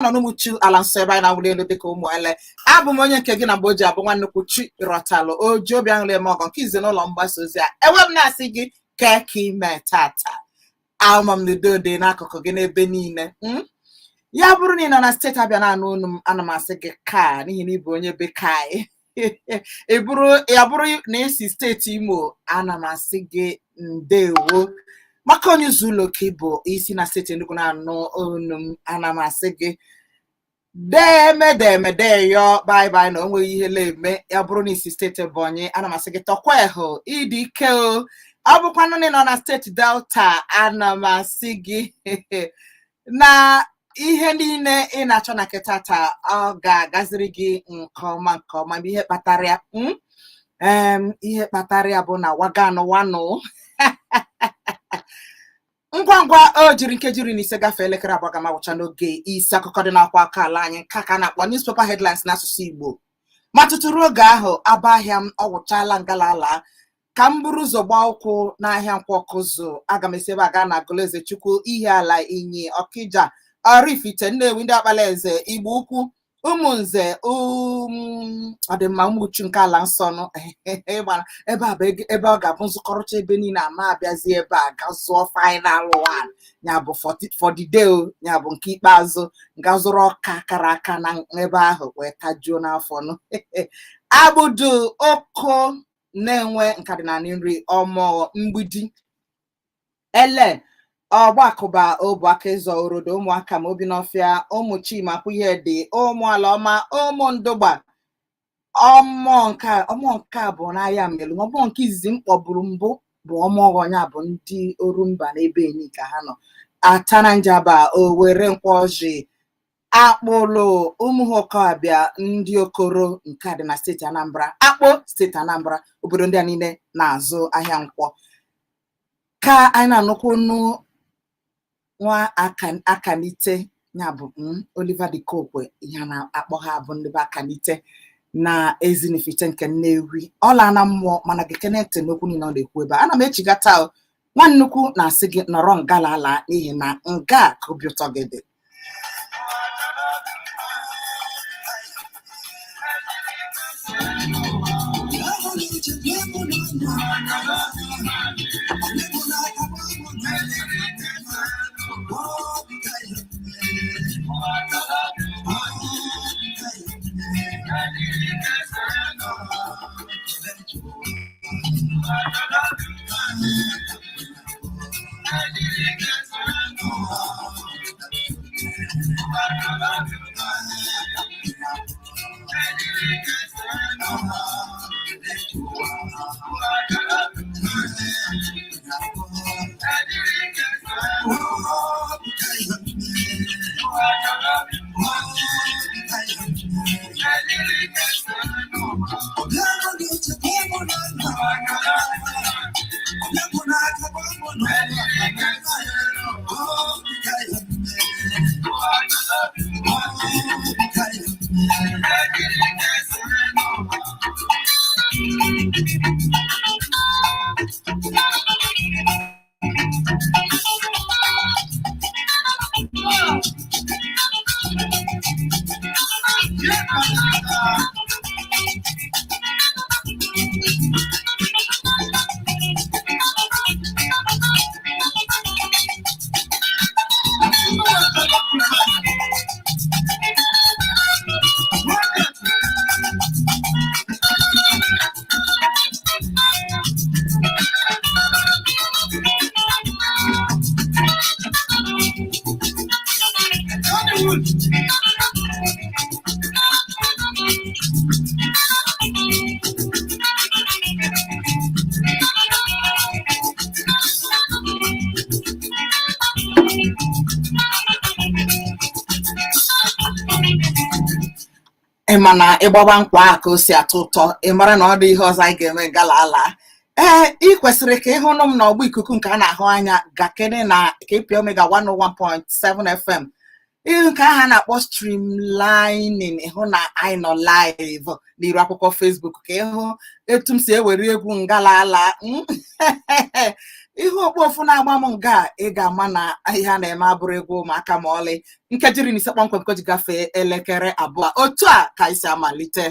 no muchu alanso ebe na wule dịka ụmụ ele abụ m onye nke gị na mgbe o ji abụ nwanne kwuchi rọtalụ oji obi aṅụrị eme ọgọ nke izi n'ụlọ mgbasa ozi a enwe m na-asị gị keki ime tata alma m n'udode n'akụkụ gị n'ebe niile ya bụrụ na ị nọ na steeti Abịa na anụ unu m ana m asị gị ka n'ihi na ịbụ onye bekee ya bụrụ na esi steeti Imo ana m asị gị ndewo maka onye Zulu ka ịbụ isi na steeti Enugu na anụ unu m ana m asị gị deyo bye bye na onweghị ihe na-eme. Ya bụrụ na isi steeti Ebonyi ana m asị gị tọkweho ịdị ike o. Ọ bụkwanụ na ị nọ na steeti Delta ana m asị gị na ihe niile ị na-achọ na ketata ọ ga-agaziri gị nke ọma ma ihe kpatara ya ihe kpatara ya bụ na waganụ ngwa o jiri nkeji iri na ise gafee elekere abụọ ga mawụcha n'oge isi akụkọ dị n'akwa aka ala anyị nke ka na-akpọ newspaper headlines n'asụsụ Igbo ma tụtụrụ oge ahụ aba ahịa m ọ gwụchala ngalala ka m buru ụzọ gbaa ụkwụ n'ahịa Nkwo Ọkụzụ. Aga m esi ebe a gaa na Agụleze Chukwu ihe ala Inyi Ọkịja Oraifite Nnewi ndị Akpalaeze Igbo Ukwu Ụmụnze ọdịmma ụmụchu nke ala nsọnụ ebe ọ ga-abụ nzukọrọcha ebe niile ama abịazi ebe a ga zụọ final one ya bụ for the day ya bụ nke ikpeazụ nga zụrụ ọka kara aka na ebe ahụ wee tajuo n'afọ abụdu oko na-enwe nkadịnanị nri ọmụ mgbidi ele ọgbakụba obu aka ịzọ orodo ụmụaka ma obi n'ọfịa ụmụ Chimakwuye dị ụmụ ala ọma ụmụ ndụgba ọmụ nke bụ n'ahịa Mmelu ọmụ nke izizi m kpọburu mbụ bụ ọmụọnya bụ ndị Orumba na ebe enyi ka ha nọ Atana Njaba Owere Nkwoji Akpụlụ Ụmụhụkọabịa ndị Okoro nke dị na steeti Anambra Akpụ steeti Anambra obodo ndị a niile na-azụ ahịa Nkwo ka anyị na-anụkwu nụ nwa akanite ya bụ Oliver Dikokwe ihe na-akpọ ha bụ ndị akanite na Ezinifite nke Nnewi ọla na mmụọ mana gị kenete n'okwu niile ọ na-ekwu ebe ana m echigata nwa nnukwu na-asị gị nọrọ ngalala n'ihi na nga ka obi ụtọ gị dị. Mana ịgbaba nkwa a ka o si atọ ụtọ ịmara na ọ dị ihe ọzọ anyị ga-eme galala ị kwesịrị ka ịhụ m na ọgbọ ikuku nke a na-ahụ anya gakene na KP Omega 101.7 FM ihe nke aha na-akpọ streamlining, ịhụ na anyị nọ live n'iru akwụkwọ Facebook ka ịhụ etu m si ewere egwu ngala ala ihe okpofu na-agba m nga ị ga-ama na ihe a na-eme abụrụ egwu ụmụaka ma ọlị. Nkeji iri na ise kpọmkwem ka o ji gafee elekere abụọ. Otu a ka anyị si amalite.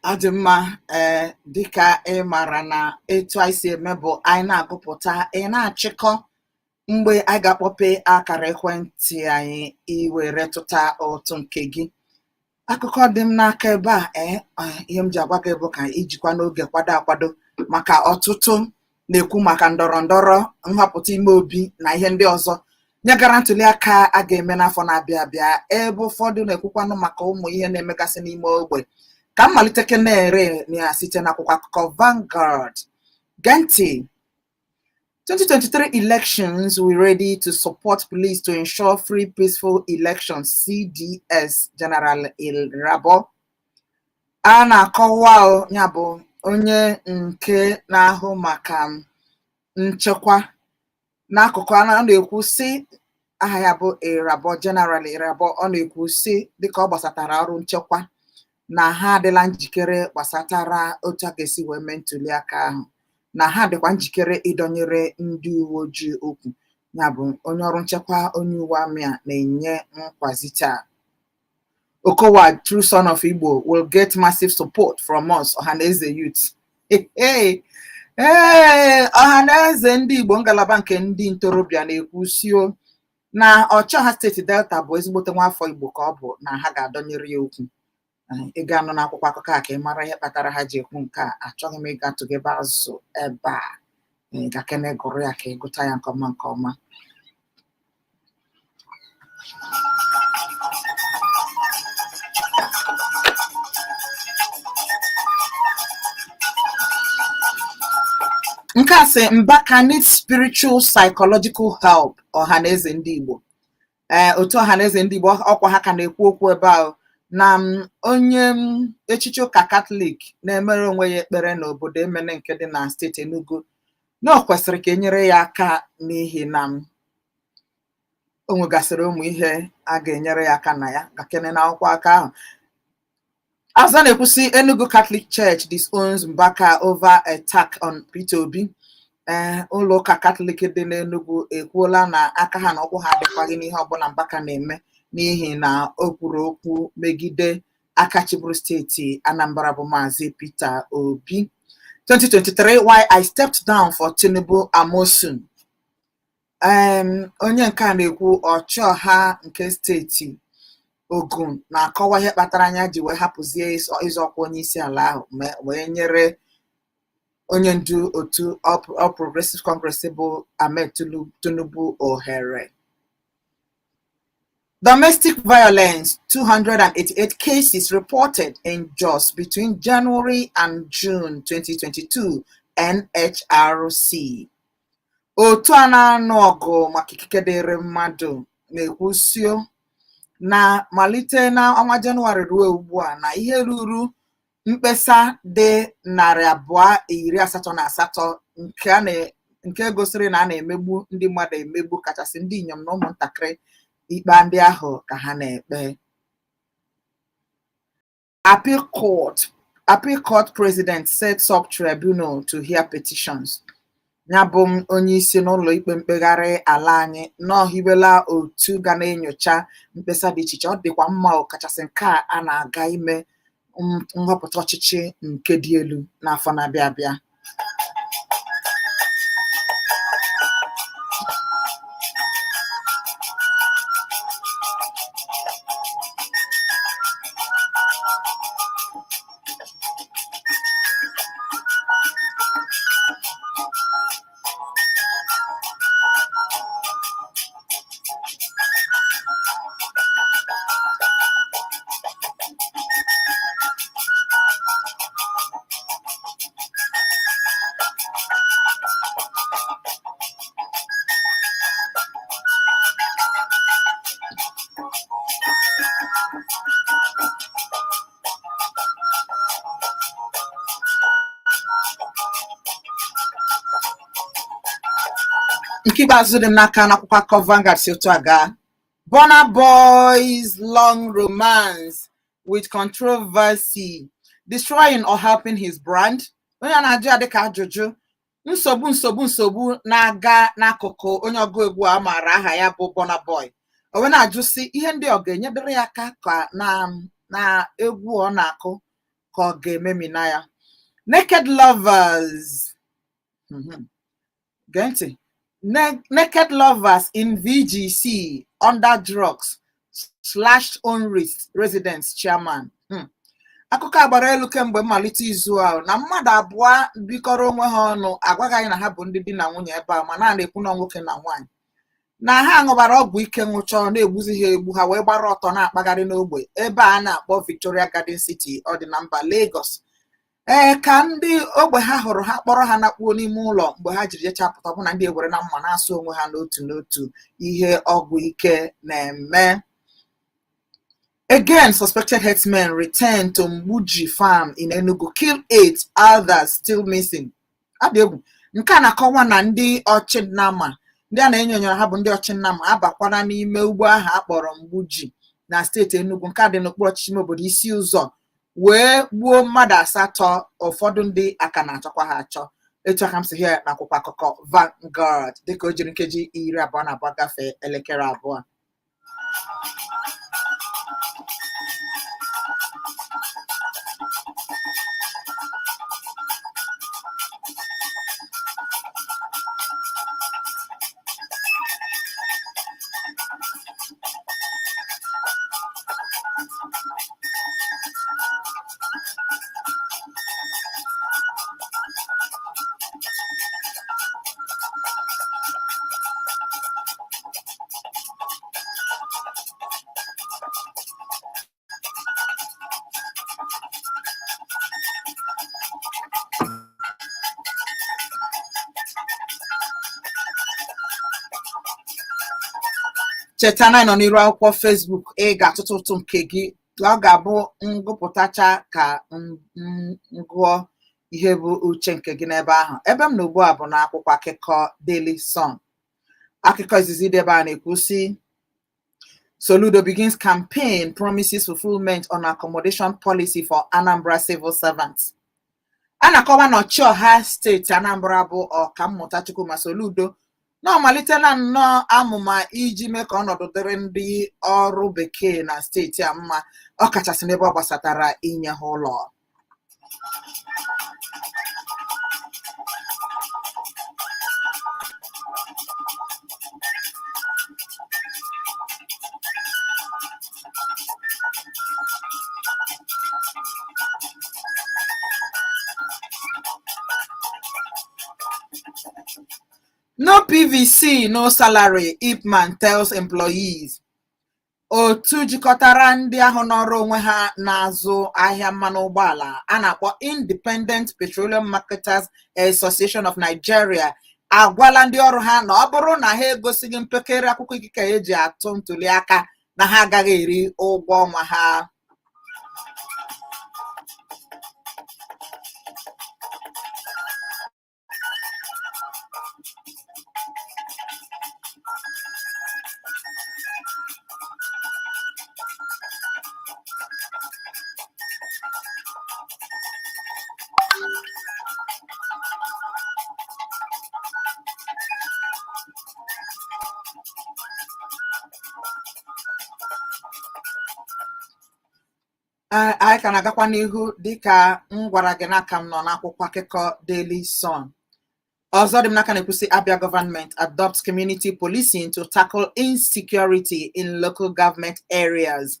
Ọ dị mma. Dịka ị mara na etu anyị si eme bụ anyị na-agụpụta, ị na-achịkọ, mgbe anyị ga-akpọpe akara ekwentị anyị iwere tụta ụtụ nke gị. Akụkọ dị m n'aka ebe a, ihe m ji agwa gị bụ ka ijikwa n'oge kwado akwado, maka ọtụtụ na-ekwu maka ndọrọ ndọrọ, nhọpụta ime obi na ihe ndị ọzọ nyegara ntuli aka a ga-eme n'afọ na-abịa abịa, ebe ụfọdụ na-ekwukwanụ maka ụmụ ihe na-emegasị n'ime ogbe. Ka m malite na-ere ya site n'akwụkwọ akụkọ Vanguard. Gee ntị. 2023 elections, we ready to support police to ensure free peaceful elections, CDS General Rabo. A na-akọwa ya bụ onye nke na-ahụ maka nchekwa n'akụkụ a na-ekwu sị, aha ya bụ Irabo, General Irabo. Ọ na-ekwu sị dịka ọ gbasatara ọrụ nchekwa na ha adịla njikere gbasatara otu a ga-esi wee mee ntuli aka ahụ, na ha dịkwa njikere ịdọnyere ndị uwe ojii okwu. Ya bụ onye ọrụ nchekwa, onye uwe amị a na-enye nkwazite a. Okowa, true son of Igbo, will get massive support from us, Ohaneze youth. Ohaneze ndị Igbo ngalaba nke ndị ntorobịa na-ekwusio na Ọchọha steeti Delta bụ ezigbote nwaafọ Igbo ka ọ bụ, na ha ga-adọnyere ya okwu. Ị ga-anọ n'akwụkwọ akụkọ a ka ị mara ihe kpatara ha ji ekwu nke a. Achọghị m ịga tụgebe azụ ebe a. Gakene gụrụ ya ka ị gụta ya nke ọma nke ọma. Nke a sị Mbaka needs spiritual psychological help, Ọhaneze ndị Igbo. Otu Ọhaneze ndị Igbo ọkwa ha ka na-ekwu okwu ebe ahụ na onye echiche ụka Katọlik na-emere onwe ya ekpere n'obodo Emene nke dị na steeti Enugu, na ọ kwesịrị ka enyere ya aka n'ihi na o nwegasịrị ụmụ ihe a ga-enyere ya aka na ya. Gakene na akwụkwọ aka ahụ. Azụ na-ekwusi Enugu Catholic Church disowns Mbaka over attack on Peter Obi. Ụlọ ụka Katọlik dị n'Enugu ekwuola na aka ha na ụkwụ ha adịkwaghị n'ihe ọbụla Mbaka na-eme, n'ihi na o kwuru okwu megide aka chịbụrụ steeti Anambra bụ Maazị Peter Obi. 2023, why I stepped down for Tinubu Amosun. Onye nke a na-ekwu Ọchọha nke steeti Ogun na-akọwa ihe kpatara anya ji wee hapụzie ịzọ ọkwa onye isi ala ahụ wee nyere onye ndu otu All Progressive Congress bụ Ahmed Tinubu ohere. Domestic violence, 288 cases reported in Jos between January and June 2022, NHRC. Otu a na-anụ ọgụ maka ikike dịrị mmadụ na-ekwusio na malite na ọnwa Jenụwarị ruo ugbu a na ihe ruru mkpesa dị 288 nke gosiri na a na-emegbu ndị mmadụ emegbu, kachasị ndị inyom na ụmụntakịrị. Ikpe ndị ahụ ka ha na-ekpe. Appeal Court President sets up tribunal to hear petitions. Ya bụ onye isi n'ụlọ ikpe mkpegharị ala anyị n'ọhibela otu ga na-enyocha mkpesa dị iche iche. Ọ dịkwa mma ọkachasị nke a na-aga ime nhọpụta ọchịchị nke dị elu n'afọ na-abịa abịa. Nkibazu dem n'aka n'akwụkwọ akụkọ Vanguard si otu aga. Burna Boy's long romance with controversy, destroying or helping his brand. Onye na-ajụ ya dịka ajụjụ nsogbu na-aga n'akụkụ onye ọgụ egwu a maara aha ya bụ Burna Boy. Onwe na-ajụ si ihe ndị ọ ga-enyebere ya aka ka na egwu ọ na-akụ ka ọ ga-ememina ya. Naked lovers. Gee naked lovers in VGC under drugs slashed own residence chairman. Akụkọ agbara elu kemgbe mmalite izu a na mmadụ abụọ bikọrọ onwe ha ọnụ agwagaghị na ha bụ ndị di na nwunye ebe a ma na-ekwu na nwoke na nwaanyị na ha ṅụbara ọgwụ ike nwụchọ na-egbuzi ha egbu ha wee gbara ọtọ na-akpagharị n'ogbe ebe a na-akpọ Victoria Garden City ọ dị na mba Lagos. Ka ndị ogbe ha hụrụ ha kpọrọ ha nakpuo n'ime ụlọ mgbe ha jiri jechapụta bụ na ndị ewere na mma na-asụ onwe ha n'otu n'otu ihe ọgwụ ike na-eme. Again, suspected herdsmen returned to Mbuji farm in Enugu, killed 8, others still missing. Adegwu nke a na-akọwa na ndị ọchịnnama ndị a na-enyonyere ha bụ ndị ọchịnnama abakwana n'ime ugbo ahụ akpọrọ Mbuji na steeti Enugu nke a dị n'okpuru ọchịchị obodo isi ụzọ wee gbuo mmadụ 8, ụfọdụ ndị aka na-achọkwa ha achọ. Etu aka m si hie n'akwụkwọ akụkọ Vanguard dịka o jiri nkeji 22 gafee elekere 2. Cheta na nọ n'iru akwụkwọ Facebook ga-atụtụ ụtụ nke gị ọ ga-abụ ngụpụtacha ka ngụọ ihe bụ uche nke gị n'ebe ahụ. Ebe m na ugbu a bụ na akwụkwọ akụkọ Daily Sun. Akụkọ izizi debe a na-ekwu si Soludo begins campaign promises fulfillment on accommodation policy for Anambra civil servants. A na-akọwa na Ọchịọha steeti Anambra bụ Ọkammụta Chukwuma Soludo na ọ malitela nnọọ amụma iji mee ka ọnọdụ dịrị ndị ọrụ bekee na steeti a mma ọkachasị n'ebe ọ gbasatara inye ha ụlọ. No PVC, no salary, Ipman tells employees. Otu jikọtara ndị ahụ n'ọrụ onwe ha na-azụ ahịa mmanụ ụgbọala a na-akpọ Independent Petroleum Marketers Association of Nigeria agwala ndị ọrụ ha na ọ bụrụ na ha egosighị mpekere akwụkwọ ikike eji atụ ntuli aka na ha agaghị eri ụgwọ ọnwa ha. Anyị ka na-agakwa n'ihu dịka m gwara gị n'aka m nọ n'akwụkwọ akụkọ Daily Sun. Ọzọ dị m n'aka na-ekwusi Abia government adopts community policing to tackle insecurity in local government areas.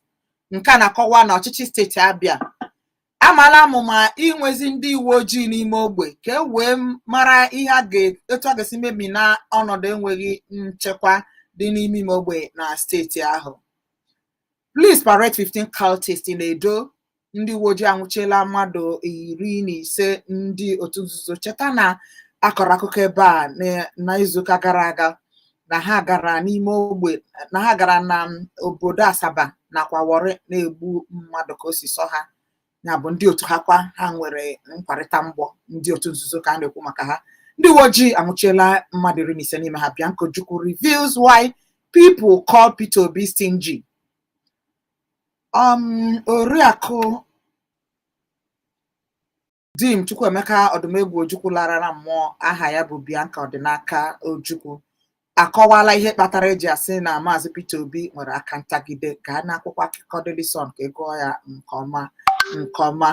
Nke a na-akọwa na ọchịchị steeti Abia amala amụma inwezi ndị uwe ojii n'ime ogbe ka e wee mara ihe etu a ga-esi mebi na ọnọdụ enweghị nchekwa dị n'ime ime ogbe na steeti ahụ. Police parade 15 cultists in Edo. Ndị uwe ojii anwụchiela mmadụ 15 ndị otu nzuzo. Cheta na akọrọ akụkọ ebe a n'izuụka gara aga na ha gara n'ime ogbe na ha gara na obodo Asaba nakwa Warri na-egbu mmadụ ka o si sọ ha. Ya bụ ndị otu ha kwa ha nwere mkparịta mgbọ ndị otu nzuzo ka a na-ekwu maka ha Ndị uwe ojii anwụchiela mmadụ 15 n'ime ha. Bianca Ojukwu reveals why people call Peter Obi stingy. Oriakụ Dim Chukwuemeka Odumegwu Ojukwu lara na mmụọ, aha ya bụ Bianca Odinaka Ojukwu, akọwala ihe kpatara eji asị na Maazị Peter Obi nwere aka ntagide. Gaa n'akwụkwọ akụkọ Daily Sun ka ị gụọ ya nke ọma nke ọma.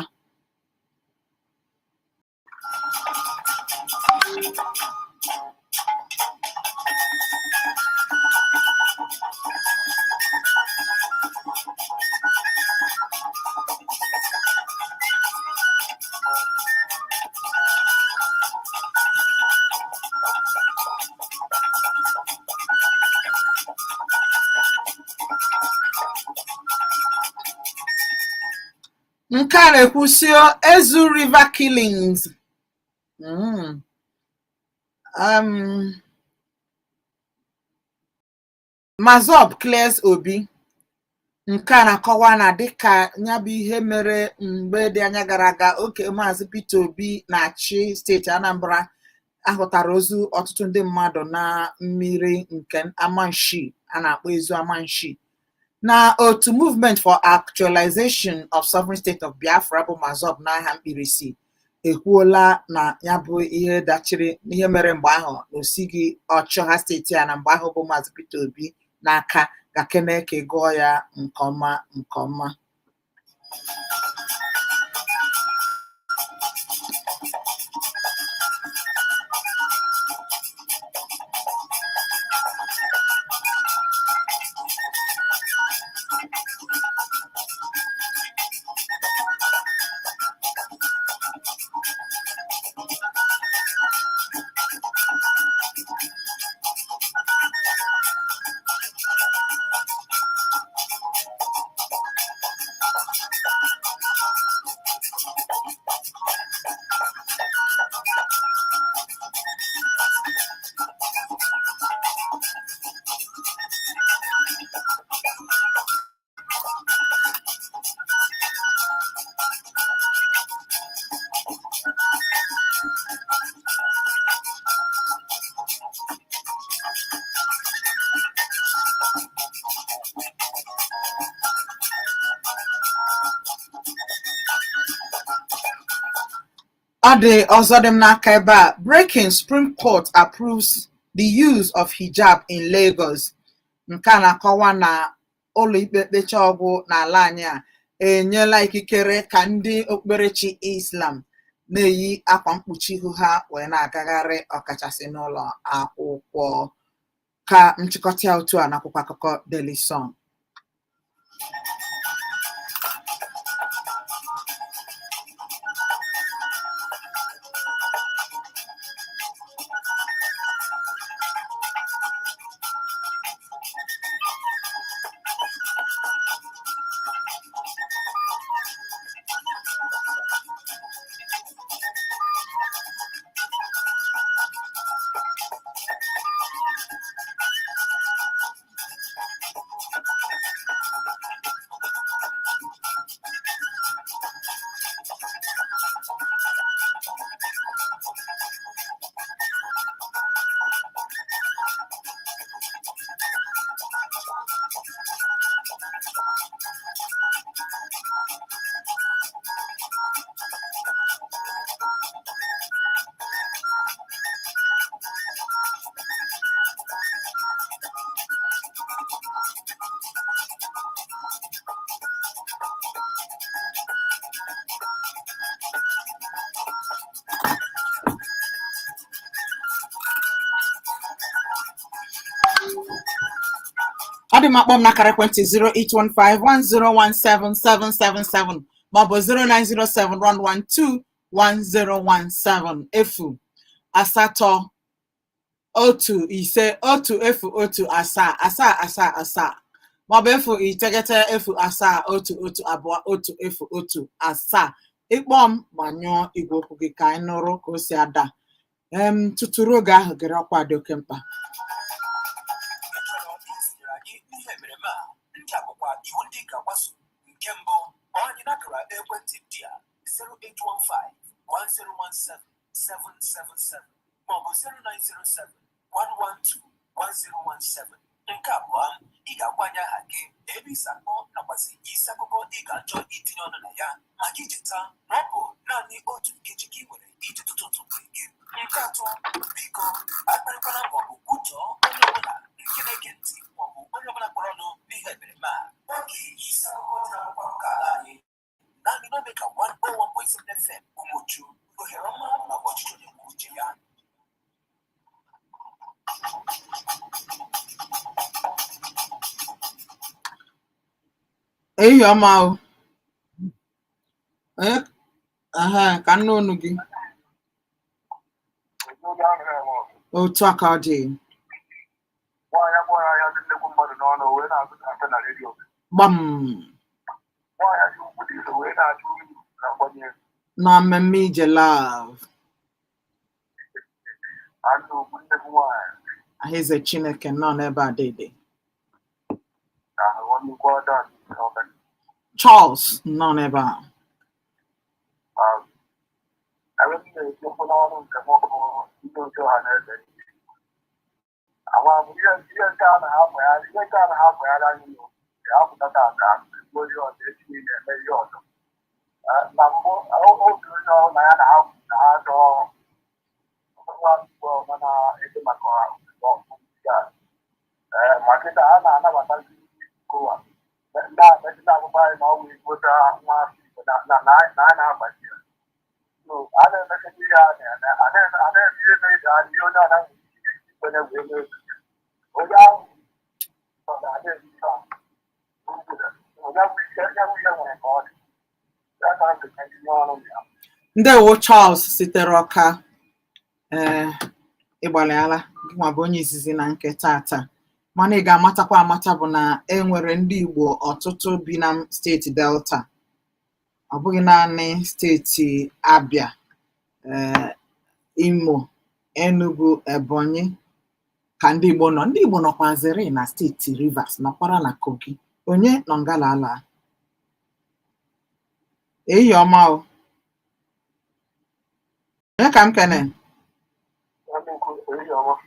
Nke a na-ekwusio Ezu River killings. Mazob clears Obi. Nke a na-akọwa na dịka ya bụ ihe mere mgbe dị anya gara aga, oke Maazị Peter Obi na-achị steeti Anambra ahụtara ozu ọtụtụ ndị mmadụ na mmiri nke Amanshi a na-akpọ Ezu Amanshi. Na otu Movement for Actualization of Sovereign State of Biafra bụ Mazob n'aha mkpirisi ekwuola na ya bụ ihe dachiri ihe mere mgbe ahụ na osighi ọchịagha steeti a na mgbe ahụ bụ Maazị Peter Obi n'aka. Gakene ka gụọ ya nke ọma nke ọma. Ade Ozodem n'aka ebe a. Breaking Supreme Court approves the use of hijab in Lagos. Nke a na-akọwa na ụlọikpe kpecha ọgwụ n'ala anyị a enyela ikikere ka ndị okpukperechi Islam na-eyi akwa mkpuchi ihu ha wee na-agagharị ọkachasị n'ụlọ akwụkwọ. Ka nchịkọta otu a n'akwụkwọ akụkọ Daily Sun. Ọ dị m akpọ m n'akara ekwentị 08151017777 maọbụ 09071121017 efu asatọ otu ise otu efu otu asaa asaa asaa asaa maọbụ efu iteghete efu asaa otu otu abụọ otu efu otu asaa. Ịkpọ m gbanyụọ igwe okwu gị ka anyị nụrụ ka o si ada. Tuturu oge ahụ gere ọkwa dị oke mkpa. Nke mbụ, anyị nakara ekwentị ndị a 0815-1017-777 maọbụ 0907 112 1017. Nke abụọ, ị ga-agwa anyị aha gị, ebe isi akpọ nakwazi isi akụkọ ị ga-achọ itinye ọnụ na ya, maka ijeta na ọ bụ naanị otu nkeji ka ị nwere iji tụtụtụ gị. Nke atọ, biko akparịkwala maọbụ kwutọọ onye ọbụla nke na-ege ntị maọbụ onye ọbụla kpọrọ ọnụ n'ihe emereme a. Oge isi akụkọ dị n'akwụkwọ nke ala anyị naanị n'Omega 101.7 FM Umuchu, ohere ọma nakwa ọchịchị onye kwuo uche ya. Ehi ọma o. Ka nne unu gị. Otu aka ọ dị. Gbam. Na mmemme ije love. Ahịze Chineke nọ n'ebe a dịdị. Charles nọ n'ebe a. Ndewo Charles sitere Ọka. Ịgbalịala gị nwa bụ onye izizi na nke tata, mana ị ga-amatakwa amata bụ na enwere ndị Igbo ọtụtụ bi na steeti Delta, ọ bụghị naanị steeti Abia, Imo, Enugu, Ebonyi ka ndị Igbo nọ. Ndị Igbo nọkwazịrị na steeti Rivers, nọkwara na Kogi. Onye nọ Ngalala. Ehi ọma o. Onye ka m kene?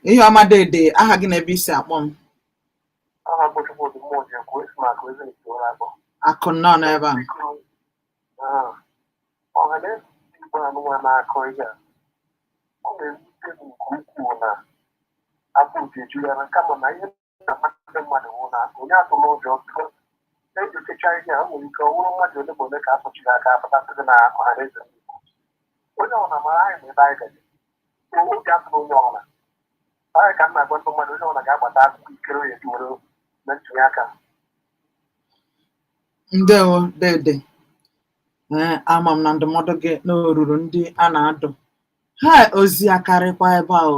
Ehi ọma dede, aha gị na ebe isi akpọ m? Akụ nọ n'ebe a. Ndewo dede. Ama m na ndụmọdụ gị n'oruru ndị a na-adụ. Ha ozi akarịkwa ebe ahụ.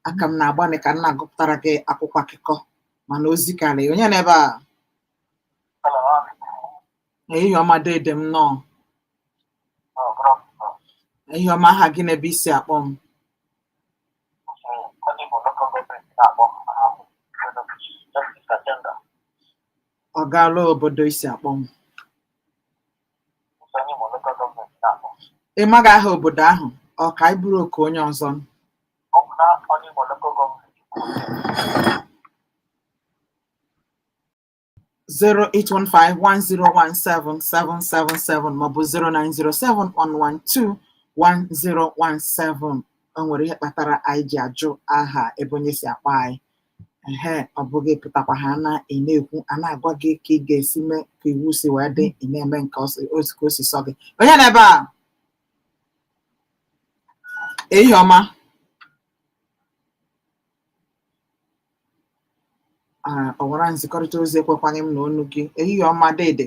Aka m na-agbanị ka nna gụpụtara gị akwụkwọ akụkọ, mana ozi karị. Onye n'ebe a? Ehi ọma dede m nọ. Ehi ọma, aha gị n'ebe isi akpọ m? Ọ gaala obodo isi akpọ m? Ị maghị aha obodo ahụ? Ọ ka ị bụrụ oke onye ọzọ? 08151017777 maọbụ 09071121017. O nwere ihe kpatara anyị ji ajụ aha ebe onye si akpọ anyị. Ọ bụghị pụtakwa ha na-ekwu, a na-agwa gị ka ị ga-esi mee ka iwu si wee dị, ị na-eme nke ka o si sọ gị. Onye n'ebe a? Ehi ọma. Ọ nwere nzikọrịta ozi ekwekwanye m na onu gị. Ehihie ọma dede.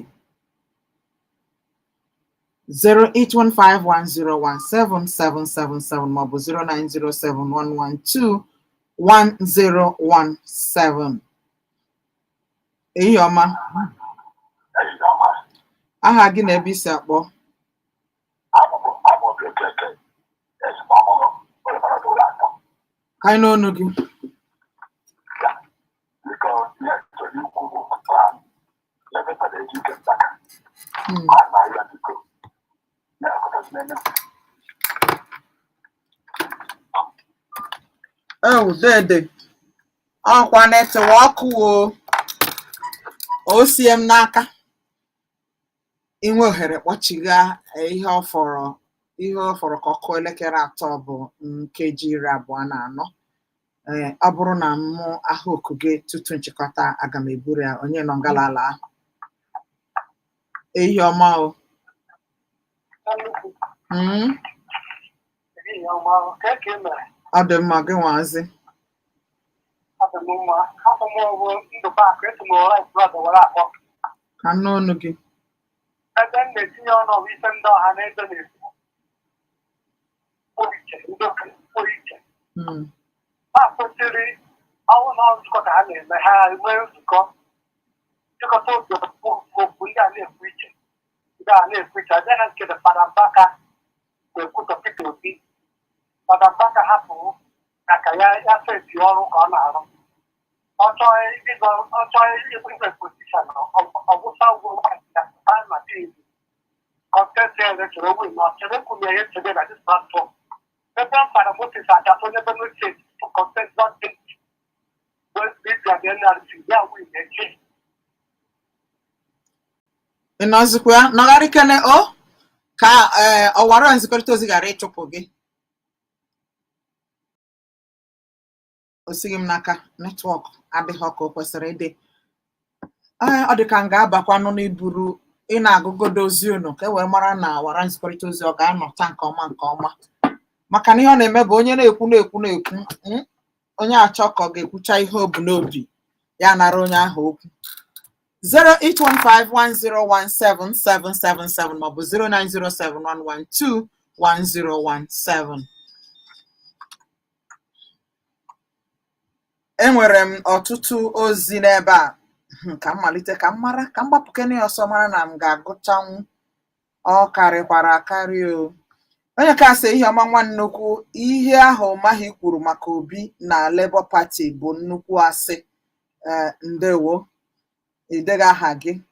08151017777 maọbụ 09071121017. Ehihie ọma. Aha gị na ebe isi akpọ? Ka anyị n'onu gị. Oh, dede. Ọkwa na-etewa ọkụ o sie m n'aka inwe ohere kpọchigha ihe ọ fọrọ ka ọkụ elekere 3 bụ nkeji 24. Ọ bụrụ na mụ ahụ oku gị tutu nchịkọta aga m eburu ya onye nọ ngalala ahụ. Ehi ọma o. Ọ dị mma gị nwazi. Ka nụ ọnụ gị. Ebe m na-etinye ọnụ bụ ife ndị ọha na eze na-ekwu iche ha kwesịrị ọnwụ na nzukọ ka ha na-eme ha nwee nzukọ chịkọta oge okwu ndị a na-ekwu iche abịa na nke Fada Mbaka na-ekwutọ Peter Obi. Fada Mbaka hapụ maka ya fesi ọrụ ka ọ na-arụ, ọ chọọ ịgwe posishọn ọgwụsa ugwu content election we not kwunye ihe today na this platform. Ebe m fara Moses Adafo n'ebe no state to contest not date when this are the NRC ya win echi. Ịnọzikwa nọgharị kene o ka ọwara nzikọrịta ozi gara ịchụpụ gị. Osighi m n'aka netwọk adịghị ka o kwesịrị ịdị. Ọ dị ka m ga-abakwanụ n'iburu ị na-agụgodo ozi unu ka e wee mara na ọwara nzikọrịta ozi ọ ga-anọta nke ọma maka na ihe ọ na-eme bụ onye na-ekwu onye achọ ka ọ ga-ekwucha ihe o bu n'obi ya nara onye ahụ okwu. 08151017777 maọbụ 09071121017. Enwere m ọtụtụ ozi n'ebe a ka m malite ka m mara ka m gbapụkene ọsọ mara na m ga-agụchanwu. Ọ karịkwara akarị o. Onye ka sị ihe ọma nwa nnukwu ihe ahụ maghị kwuru maka Obi na Labour Party bụ nnukwu asị. Ndewo. Ideghị aha gị.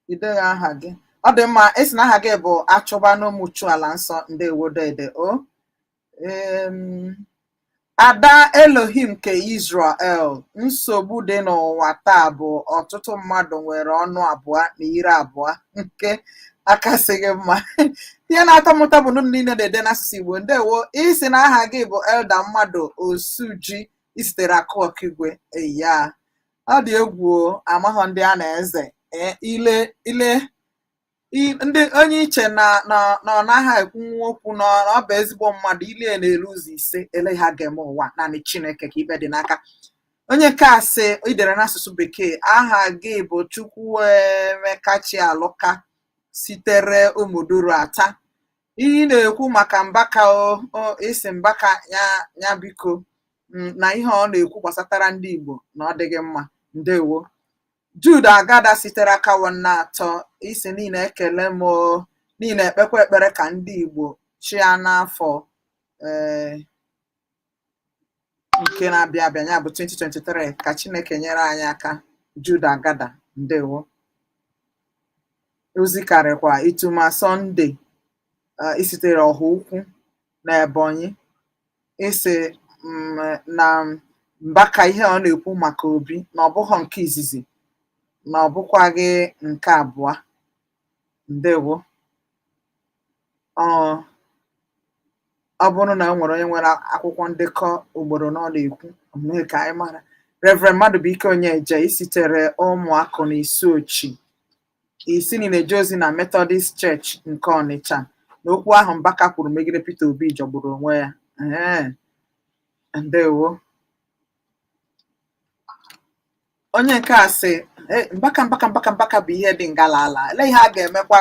Ideghị aha gị. Ọ dị mma esi na aha gị bụ Achụba n'Ụmụchu Ala Nsọ. Ndewo dede o. Ada Elohim nke Israel, nsogbu dị n'ụwa taa bụ ọtụtụ mmadụ nwere ọnụ abụọ na ire abụọ nke akasịghị mma. Ihe na-atọ m ụtọ bụ nnụnụ niile na-ede n'asụsụ Igbo. Ndewo. Isi na aha gị bụ Elda Mmadụ Osuji isitere Akụ Ọkigwe. Eya, ọ dị egwu amaghọ ndị a na-eze ndị onye iche na ọnaghị ekwunwu okwu na ọ bụ ezigbo mmadụ ile na-elu ụzọ 5 ele ha ga-eme ụwa naanị Chineke ka ibe dị n'aka. Onye ka sị idere n'asụsụ Bekee aha gị bụ Chukwuemekachi Alụka sitere Ụmụduru Ata. Ihe na-ekwu maka Mbaka isi Mbaka ya biko na ihe ọ na-ekwu gbasatara ndị Igbo na ọ dịghị mma. Ndewo. Jude Agada sitere Akawona Atọ isi niile ekele m niile ekpekwa ekpere ka ndị Igbo chịa n'afọ nke na-abịa abịa ya bụ 2023 ka Chineke nyere anyị aka. Jude Agada ndewo. Ozi karịkwa Ituma Sunday isitere Ọha Ukwu na Ebonyi isi na Mbaka ihe ọ na-ekwu maka Obi na ọ bụghị nke izizi na ọ bụkwaghị nke abụọ. Ndewo. Ọ bụrụ na e nwere onye nwere akwụkwọ ndekọ ugboro na ọ na-ekwu mee ka anyị mara. Reverend Madubuike Onyeje isitere Ụmụakụ na Isiochi isi na-eje ozi na Methodist Church nke Ọnịcha na okwu ahụ Mbaka kwuru megide Peter Obi jọgburu onwe ya. Ndewo. Onye nke a sị Mbaka bụ ihe dị ngalala ele ihe a ga-emekwa.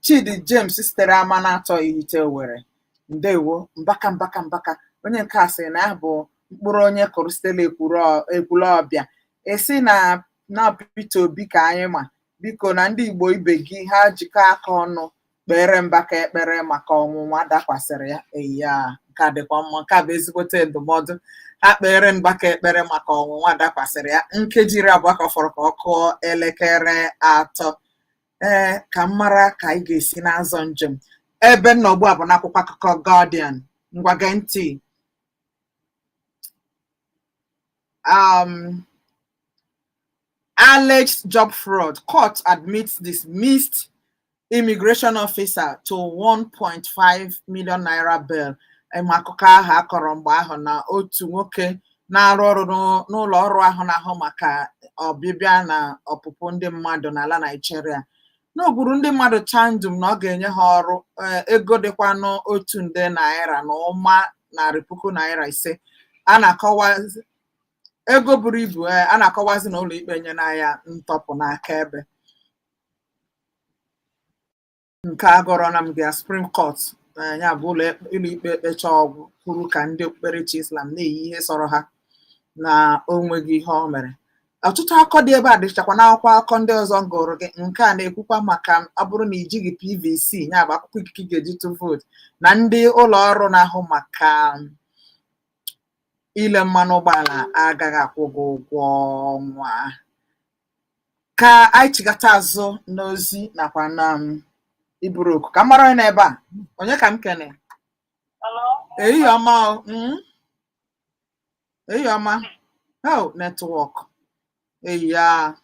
Chidi James sitere Ama na-atọ Ihite Owere. Ndewo. Mbaka onye nke a sị na ya bụ mkpụrụ onye kụrụ stela ekwula ọbịa esi na Peter Obi ka anyị ma biko na ndị Igbo ibe gị ha jikọ aka ọnụ kpere Mbaka ekpere maka ọnwụnwa dakwasịrị ya. Eya, nke a dịkwa mma. Nke a bụ ezigbote ndụmọdụ. Ha kpere Mbaka ekpere maka ọnwụnwa dakwasịrị ya. Nkeji 20 ka ọ fọrọ ka ọ kụọ elekere 3. Ka m mara ka anyị ga-esi na-azọ njem. Ebe nnọgbu a bụ n'akwụkwọ akụkọ Guardian ngwa gee ntị. Alleged job fraud. Court admits dismissed immigration officer to 1.5 million naira bail. Akụkọ ahụ akọrọ mgbe ahụ na otu nwoke na-arụ ọrụ n'ụlọ ọrụ ahụ na-ahụ maka ọbịbịa na ọpụpụ ndị mmadụ n'ala Nigeria n'ogburu ndị mmadụ chandum na ọ ga-enye ha ọrụ ego dịkwanụ 1 nde naira na ụma 100,000 naira 5. A na-akọwazi ego buru ibu a na-akọwazi na ụlọ ikpe nyena ya ntọpụ n'aka ebe nke agọrọ na mgbe Supreme Court ya bụ ụlọ ikpe kpecha ọgwụ kwuru ka ndị okpukperechi Islam na-eyi ihe sọrọ ha na o nweghị ihe o mere. Ọtụtụ akụkọ dị ebe a dịchakwa n'akwụkwọ akụkọ ndị ọzọ m gụrụ gị. Nke a na-ekwukwa maka ọ bụrụ na ijighị PVC ya bụ akwụkwọ ikike ga-eji tụ vootu na ndị ụlọ ọrụ na-ahụ maka ile mmanụ ụgbọala agaghị akwụ gị ụgwọ ọnwa. Ka anyị chigata azụ n'ozi nakwa na iburu oku ka mara onye n'ebe a. Onye ka m kene? Ehihie ọma o. Ehihie ọma. Oh, netwọk. Eya.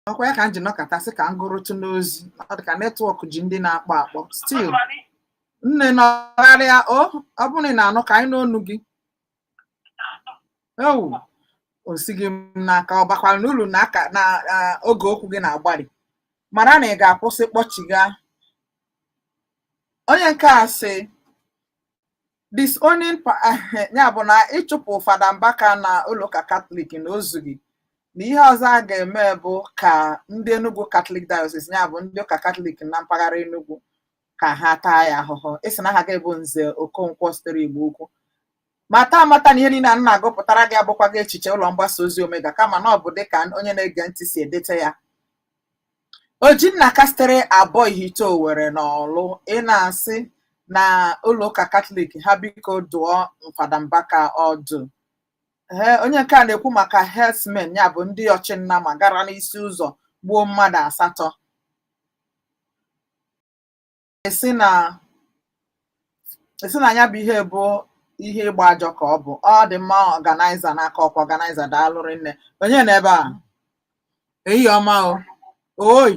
Ọkwa ya ka m ji nọkọta sị ka m gụrụtụ n'ozi. Ọ dị ka netwọk ji ndị na-akpọ akpọ. Still. Nne nọgharịa ọ bụrụ na ị na-anụ ka anyị n'onu gị. O sighị m n'aka ọ bakwara n'ụlọ na oge okwu gị na-agbalị. Mara na ị ga-akwụsị kpọchiga. Onye nke a sị disowning ya bụ na ịchụpụ Fada Mbaka na ụlọụka Katọlik na ozughị na ihe ọzọ a ga-eme bụ ka ndị Enugu Catholic Diocese ya bụ ndị ụka Katọlik na mpaghara Enugu ka ha taa ya ahụhụ. Isi na aha gị bụ Nze Okonkwo sitere Igbo Ukwu. Mata amata na ihe niile m na-agụpụtara gị abụkwa gị echiche ụlọ mgbasa ozi Omega kama na ọ bụ dịka onye na-ege ntị si edete ya. Ojinna Kastere abụọ ihite Owerri n'Ọlụ ị na-asị na ụlọụka Katọlik ha biko dụọ Fada Mbaka ọdụ. Onye nke a na-ekwu maka herdsmen ya bụ ndị ọchịnna ma gara n'isi ụzọ gbuo mmadụ 8. Esi na ya bụ ihe bụ ihe ịgba ajọ ka ọ bụ. Ọ dị mma ọganaiza n'aka ọkwa ọganaiza daalụrị nne. Onye n'ebe a? Ehihie ọma o. Oi.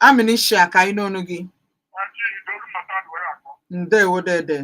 Aminisha ka anyị n'onu gị. Ndewo dede.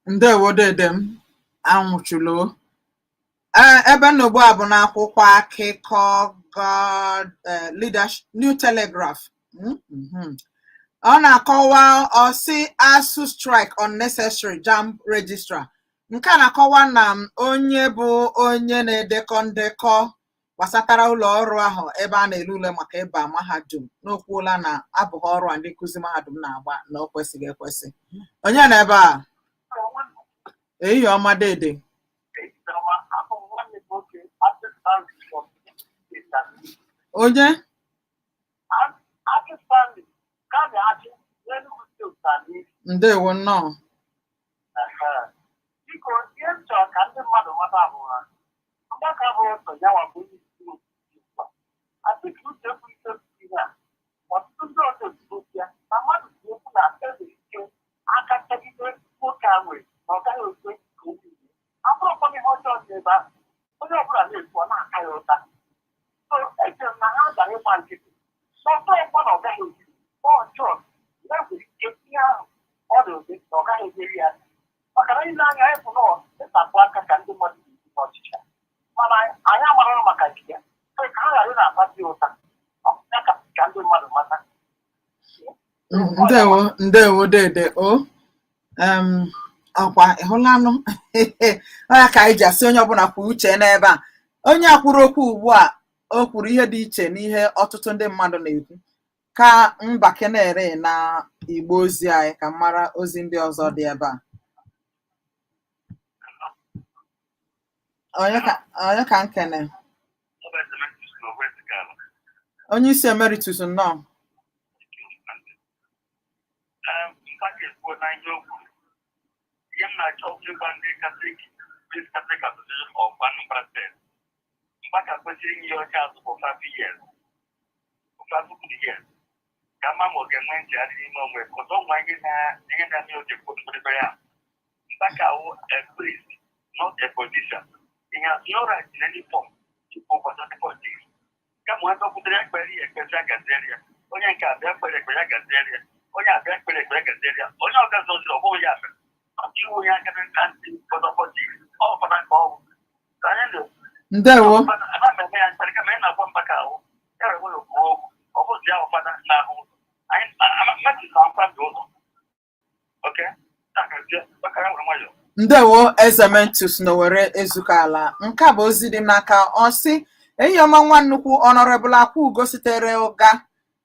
Ndewo dede m anwụchulo. Ebe nnogbu a bụ n'akwụkwọ akụkọ Leadership New Telegraph. Ọ na-akọwa ọsị ASUU strike unnecessary JAMB registrar. Nke a na-akọwa na onye bụ onye na-edekọ ndekọ gbasatara ụlọ ọrụ ahụ ebe a na-ele ule maka ịba mahadum n'okwuola na abụghị ọrụ a ndị nkụzi mahadum na-agba na o kwesịghị ekwesị. Onye na ebe a? Ehihie ọma dede. Onye? Ndewo nnọọ. Biko ihe m chọrọ ka ndị mmadụ mata bụ ha Mbaka bụ ọsọ ya nwa bụ onye isi ugbu a. Asị ka uche bụ ike ihe a ọtụtụ ndị ọzọ ozugbo ya na mmadụ si okwu na eze ike aka chagide nwoke a nwere na ọ gaghị okwe ka o bilie. Abụrụ ụfọdụ ihe ọjọọ dị ebe ahụ onye ọbụla na-ekwu ọ na-aka ya ụta. So echere m na ha gara ịgba nkịtị na ọbụrụ ọkwa na ọ gaghị obibi ọjọọ na-enwere ike ihe ahụ ọ dị oge na ọ gaghị emeri ya maka na ile anya ịpụ nọ ịtapụ aka ka ndị mmadụ na-eji n'ọchịchị mana anyị amarala maka ji ya ka ha ghara na-akpati ụta ya ka ndị mmadụ mata ndewo dede o ọkwa ịhụlanụ ya ka anyị ji asị onye ọbụla kwuru uche n'ebe a onye a kwuru okwu ugbu a o kwuru ihe dị iche n'ihe ọtụtụ ndị mmadụ na-ekwu ka mbake na-ere na igbo ozi anyị ka mara ozi ndị ọzọ dị ebe a onye ka nkene onye isi emeritus nnọọ Maka kwesịrị inye ọcha azụ for 5 years. Kama ma ọ ga-enwe ntị adịghị ime onwe ọzọ nwa ihe na-eme oche kpotụkpọrịba ya. Mbaka wụ a priest, not a politician. He has no right in any form to overturn the politics. Kama onye dọpụtara ekpere ya ekpere ya gaziere ya. Onye nke abịa ekpere ekpere ya gaziere ya. Onye abịa ekpere ekpere ya gaziere ya. Onye ọgazi ọzọ ọ bụghị ya mere. Iwu onye aka na ntị for politics. Ọ fọdụ ka ọ bụ. Ka anyị na ndewo ndewo Ezementus Nowere Ezukala nke a bụ ozi dị n'aka ọ sị Eyioma nwa nnukwu Honorable Akuko sitere ụga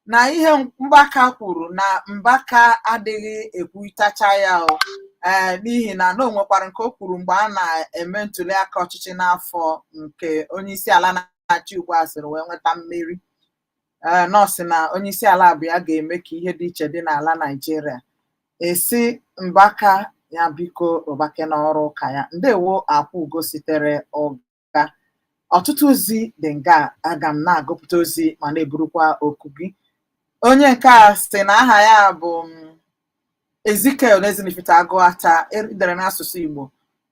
na ihe mgbaka kwuru na mbaka adịghị ekwutacha ya n'ihi na o nwekwara nke o kwuru mgbe a na-eme ntuli aka ọchịchị n'afọ nke onye isi ala na-achị ugbu a sịrị wee nweta mmeri nọọsụ na onye isi ala abụ ya ga-eme ka ihe dị iche dị n'ala Naịjirịa esi mbaka ya biko ụbake n'ọrụ ụka ya ndewo Akuko sitere ụga ọtụtụ ozi dị nga aga m na-agụpụta ozi ma na-eburukwa okwu gị onye nke a sị na aha ya bụ Ezikiel Nezinifite Agụata edere n'asụsụ Igbo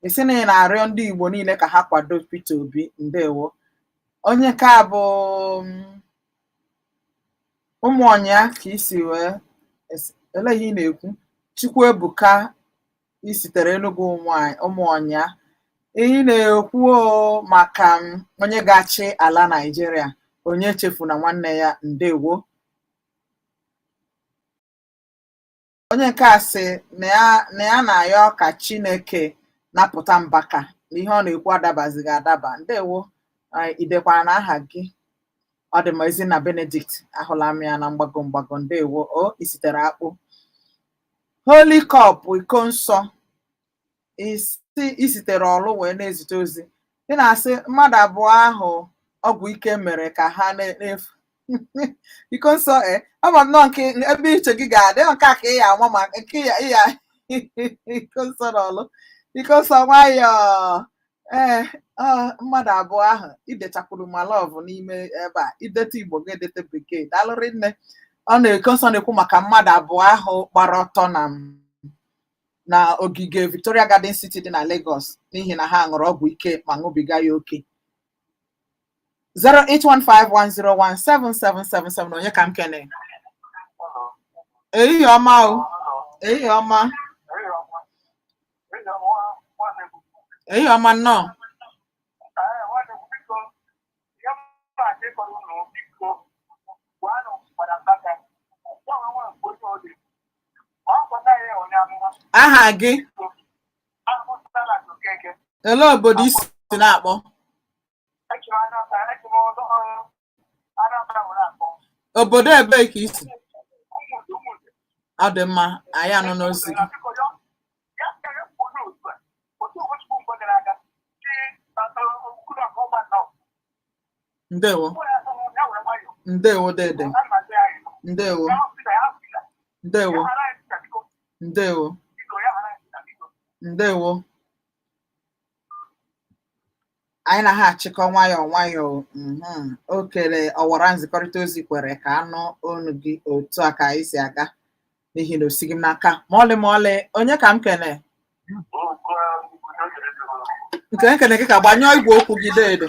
esi na ị na-arịọ ndị Igbo niile ka ha kwado Peter Obi ndewo onye nke a bụ ụmụọnya ka isi wee eleghị ị na-ekwu Chukwuebuka isitere Enugu ụmụọnya ị na-ekwu maka onye ga-achị ala Naịjirịa onye chefu na nwanne ya ndewo onye nke a sị na ya na-ayọ ka Chineke napụta mbaka na ihe ọ na-ekwu adabazighị adaba ndewo idekwara na aha gị ọ dị m Ezinna Benedict ahụla m ya na mgbago ndewo o isitere akpụ Holy Cup iko nsọ isitere ọlụ wee na-ezite ozi ị na-asị mmadụ abụọ ahụ ọgwụ ike mere ka ha na-efu iko nsọ ama m nọ nke ebe iche gị ga-adị nke a ka ị ya ama ma nke ya iko nsọ n'ọlụ iko nsọ nwayọọ mmadụ abụọ ahụ idetakwuru ma lọvụ n'ime ebe a ideta Igbo gị edeta Bekee daalụrị nne ọ na-eko nsọ na-ekwu maka mmadụ abụọ ahụ gbara ọtọ na ogige Victoria Garden City dị na Lagos n'ihi na ha ṅụrụ ọgwụ ike ma ṅụbiga ya oke 08151017777 onye ka m kene ehihie ọma o ehihie ọma ehihie ọma nnọọ aha gị olee obodo isi na-akpọ obodo ebee ka isi ọ dị mma anyị anọ n'ozi gị ndewo ndewo dede ndewo ndewo ndewo ndewo anyị na ha achịkọ nwayọọ nwayọọ o kere ọwara nzikọrịta ozi kwere ka anụ onu gị otu a ka anyị si aga n'ihi na o sighị m n'aka ma ọlị onye ka m kene nke nkene gị ka gbanyụọ igwe okwu gị deede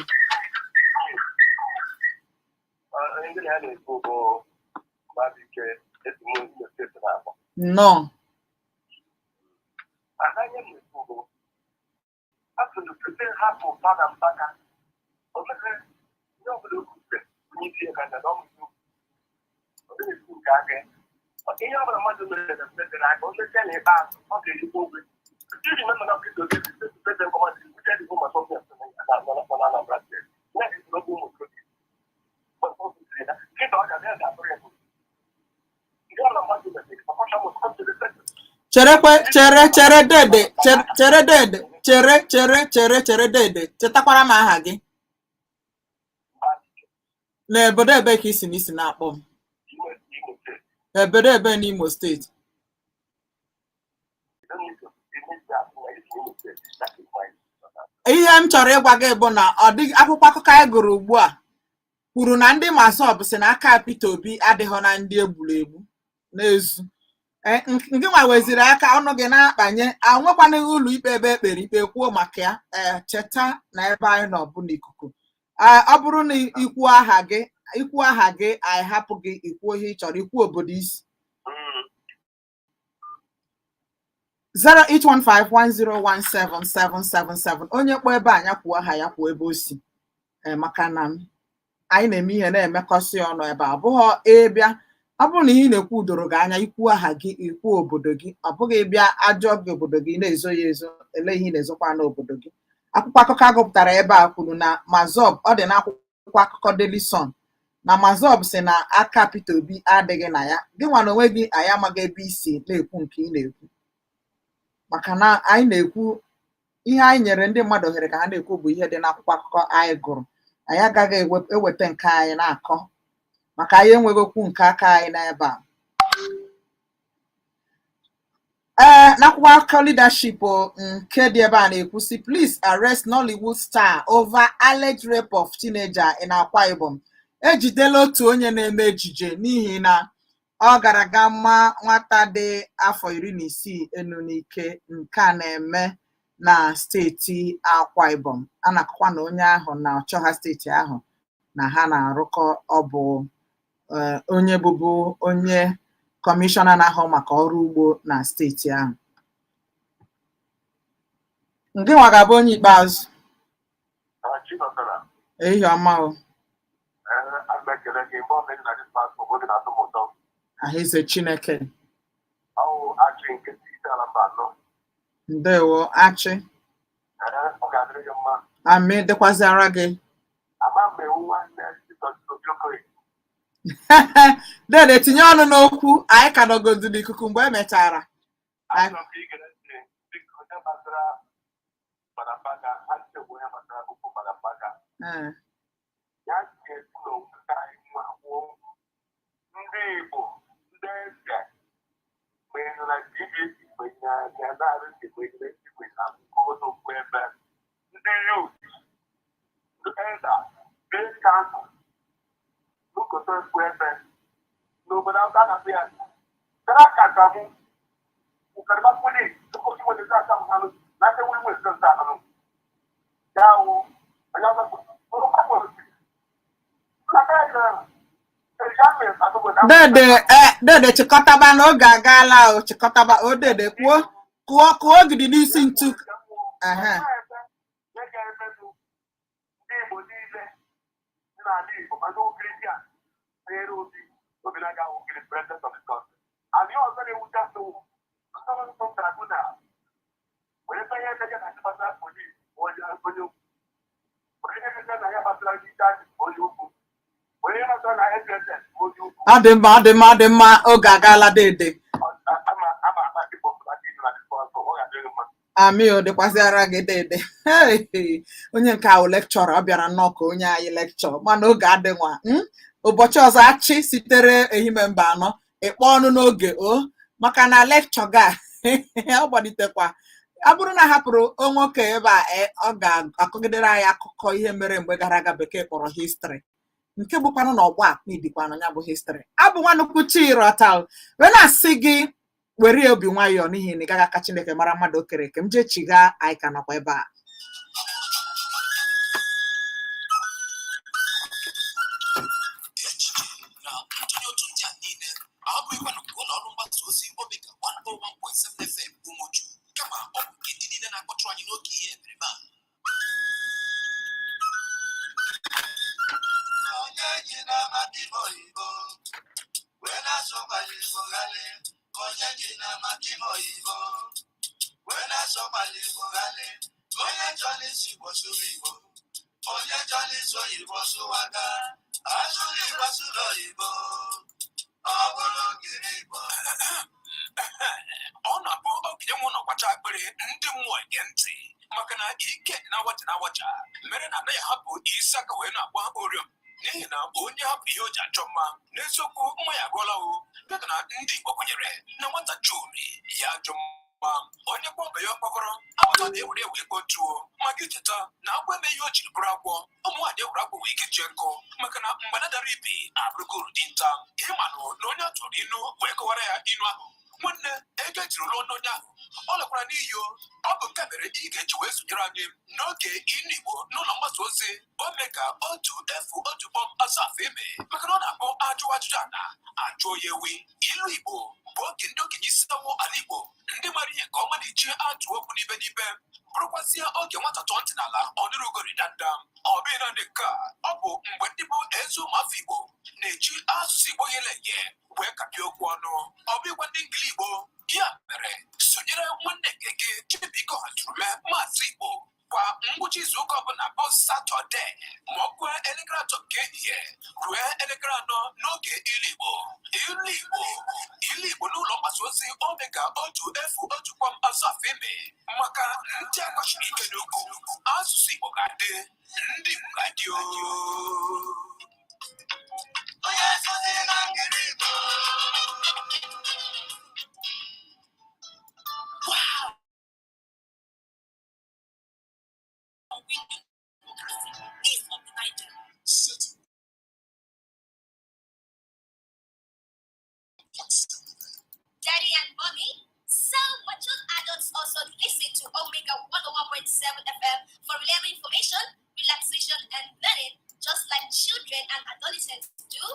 nnọọ anaghị emekpụrụ atụrụ tupu hapụ mpada mpaka obere ihe ọbụla okwute onye isi ya gaja n'ọmụmụ obere ikwu nke aga ihe ọbụla mmadụ mere na mpetere aka o mechaa na ikpeazụ ọ ga-erikwa ogwe iji mee mana ọkịta oge pete kọmadị uche dịbụ maka ọbịa na Anambra steeti na-esoro ụmụ okorobịa kịta ọ ga-abịa ga-abụrụ ya ihe ọbụla mmadụ mere ọkọcha mụ chere dede chetakwara m aha gị n'obodo ebe ka isi n'isi na-akpọ m obodo ebe n'Imo steeti ihe m chọrọ ịgwa gị bụ na ọ dịghị akwụkwọ akụkọ anyị gụrụ ugbu a kwuru na ndị Mazọb si na aka Peter Obi adịghị na ndị egburu egbu n'ezu nke nwa weziri aka ọnụ gị na-akpanye anwekwana ụlọ ikpe ebe ekpere ikpe kwuo maka ya cheta na ebe anyị nọ bụ n'ikuku ọ bụrụ na ikwu aha gị anyị hapụ gị ikwuo ihe ị chọrọ ikwu obodo isi 08151017777 onye kpọọ ebe anya kwuo aha ya kwuo ebe o si maka na anyị na-eme ihe na-emekọsị ọnụ ebe a bụghị ịbịa ọ bụrụ na ị na-ekwu udoro gị anya ikwu aha gị ikwu obodo gị ọ bụghị ịbịa ajọ gị obodo gị na-ezo ya ezo ele ihe ị na-ezokwa n'obodo gị akwụkwọ akụkọ agụpụtara ebe a kwuru na Mazọb ọ dị n'akwụkwọ akụkọ Daily Sun na Mazọb si na aka Peter Obi adịghị na ya gị nwa na onwe gị anyị amaghị ebe isi na-ekwu nke ị na-ekwu maka na anyị na-ekwu ihe anyị nyere ndị mmadụ ohere ka ha na-ekwu bụ ihe dị n'akwụkwọ akụkọ anyị gụrụ anyị agaghị eweta nke anyị na-akọ maka anyị enweghị okwu nke aka anyị n'ebe a n'akwụkwọ akụkọ leadership nke dị ebe a na-ekwusi please arrest Nollywood star over alleged rape of teenager in Akwa Ibom ejidela otu onye na-eme ejije n'ihi na ọ gara ga mma nwata dị afọ 16 enu n'ike nke a na-eme na steeti Akwa Ibom a na-akọkwa na onye ahụ na ọchọha steeti ahụ na ha na-arụkọ ọ bụ onye bụbu onye kọmishọna na-ahụ maka ọrụ ugbo na steeti ahụ nke nwa ga-abụ onye ikpeazụ ehihie ọma o ahịze Chineke ndewo achị amị dịkwazịara gị dede tinye ọnụ n'okwu anyị ka nọgodu n'ikuku mgbe emechara ndị Igbo ndị eze kwenyere na GBC kwenyere na igwe na okwu ebe ndị yut eda bee kansụl n'ụkọta okwu ebe n'obodo aka na ya tara kaka mụ ụkarịba kwụdị okosi nwere aka m hanụ na aka nwere nwere nsọ hanụ ya wụ onye ọzọ dede chịkọtaba n'oge agaala o chịkọtaba o dede kụọ ogidi n'isi ntu ndị Igbo niile dị n'ala Igbo ma n'ogiri a nyere obi na-aga ogiri president of the country anyị ọzọ na-ewute asụwụ nsọnsọ na onye ihe emega na chịkọta polis onye okwu onye emega na ya gbasara ndị anyị onye okwu ọ dị mma oge agaala dede amị o dịkwazịara gị dede onye nke ahụ lekchọra ọ bịara nnọọ ka onye anyị lekchọ mana oge adịnwa ụbọchị ọzọ achị sitere ehime mba anọ ịkpọ ọnụ n'oge maka na lekchọ ga ọ gbalitekwa ọ bụrụ na hapụrụ nwoke ebe a ọ ga-akọgidere anyị akụkọ ihe mere mgbe gara aga bekee kpọrọ histrị nke bụkwanụ na ọgba akpa dịkwanụ ya bụ histrị abụ nwanukwu Chirotal wee na-asị gị were obi nwayọọ n'ihi na ị gaghị aka Chineke mara mmadụ o kere eke m jee chiga anyị ka nakwa ebe a ụlọ ọrụ mgbasa ozi Omega 101.7 FM Umoju kama ọ kpọcha akpịrị ndị mmụọ ege ntị maka na ike na-awacha mere na anaghị hapụ isi aka wee na-agba oriọm n'ihi na onye hapụ ihe o ji achọ mma n'eziokwu mma ya agụọla o dịka na ndị Igbo kwenyere na nwata churi ya ajọ mma onye kpọmbe ya ọkpọkọrọ amụta na-ewere wee kpọtuo maka icheta na agwọ eme ihe o jiri bụrụ agwọ ụmụ nwaanyị ewere agwọ wee kechie nkụ maka na mgbada dara ibi abụrụgoro dinta ịmanụ na onye a tụrụ inu wee kọwara ya inu ahụ nwanne ego ejiri lụọ n'onye ahụ ọ lekwara n'iyi ọ bụ nke mere ị ga-eji wee sonyere anyị n'oge Inu Igbo n'ụlọ mgbasa ozi Omega 1F1.7 maka na ọ na-akpọ ajụwa ajụjụ ana ajụ onye ewi ilu Igbo bụ oge ndị okenye isi awọ ala Igbo ndị mara ihe nke ọma na-eji atụ okwu n'ibe n'ibe bụrụkwazịa oge nwata tụọ ntị n'ala ọ dịrị ugori danda ọ bụghị na ndị nke ọ bụ mgbe ndị bụ eze ụmụafọ Igbo na-eji asụsụ Igbo yele enye wee kapịa okwu ọnụ ọ bụghịkwa ndị ngili Igbo ya mere sonyere nwanne nke gị Chibuike Ọhajurume Maazị Igbo kwa ngwụcha izu ụka ọbụla bụ Satọde ma ọ gụọ elekere 3 nke ehihie ruo elekere 4 n'oge Ilu Igbo n'ụlọ mgbasa ozi Omega 1F1.7 maka ndị agbachiri ike n'okwu asụsụ Igbo ga-adị ndị Igbo ga-adị Daddy and mommy, so mature adults also listen to Omega 101.7 FM for reliable information, relaxation, and learning, just like children and adolescents do.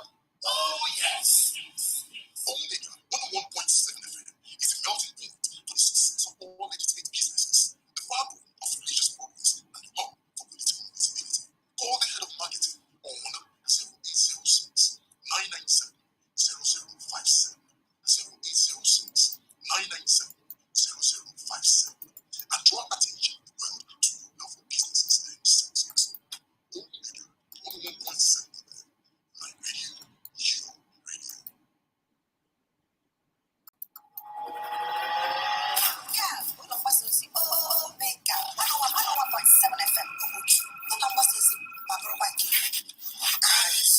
Oh, yes. Omega 101.7 FM is a melting pot for the success of all legitimate businesses, the fabric of religious progress, and the hub for political visibility. Call the head of marketing on 0806 997 0057, 0806 997 0057, and draw attention well to your for businesses and sectors. Omega 101.7 FM, my radio, your radio. Omega 101.7 FM. Ụlọ mgbasa ozi ma bụrụkwa nke Guys,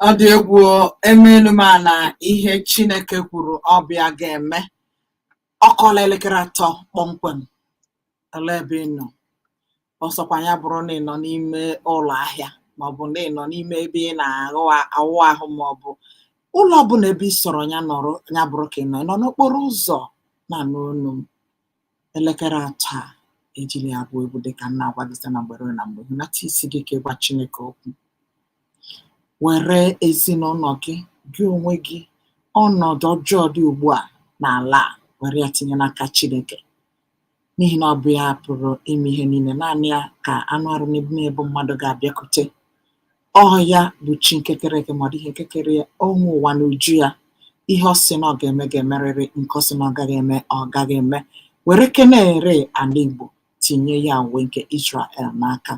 ọ dị egwu emenu ma na ihe Chineke kwuru ọbịa ga-eme ọkọla elekere 3 kpọmkwem ele ebe ị nọ ọsọkwa ya bụrụ na ị nọ n'ime ụlọ ahịa maọbụ na ị nọ n'ime ebe ị na-awụ ahụ maọbụ ụlọ ọbụla ebe ị sọrọ ya nọrọ ya bụrụ ka ị nọ n'okporo ụzọ na n'onu elekere 3 ejiri abụ egwu dịka nna agwa gị na mgbere na mgbe nata isi gị ka ịgwa Chineke okwu were ezinụlọ gị onwe gị ọnọdụ ọjọọ dị ugbu a n'ala were ya tinye n'aka Chineke n'ihi na ọ bụ ya pụrụ ime ihe niile. Naanị ya ka anụ arụ n'ebu mmadụ ga-abịakwute. Ọ ya bụ chi nke kere eke ma ọ dịghị nke kere ya, ọnwụ ụwa na uju ya. Ihe ọ sị na ọ ga-eme ga-emerịrị, nke ọ sị na ọ gaghị eme ọ gaghị eme. Were kenere ala Igbo tinye ya uwe nke Israel n'aka,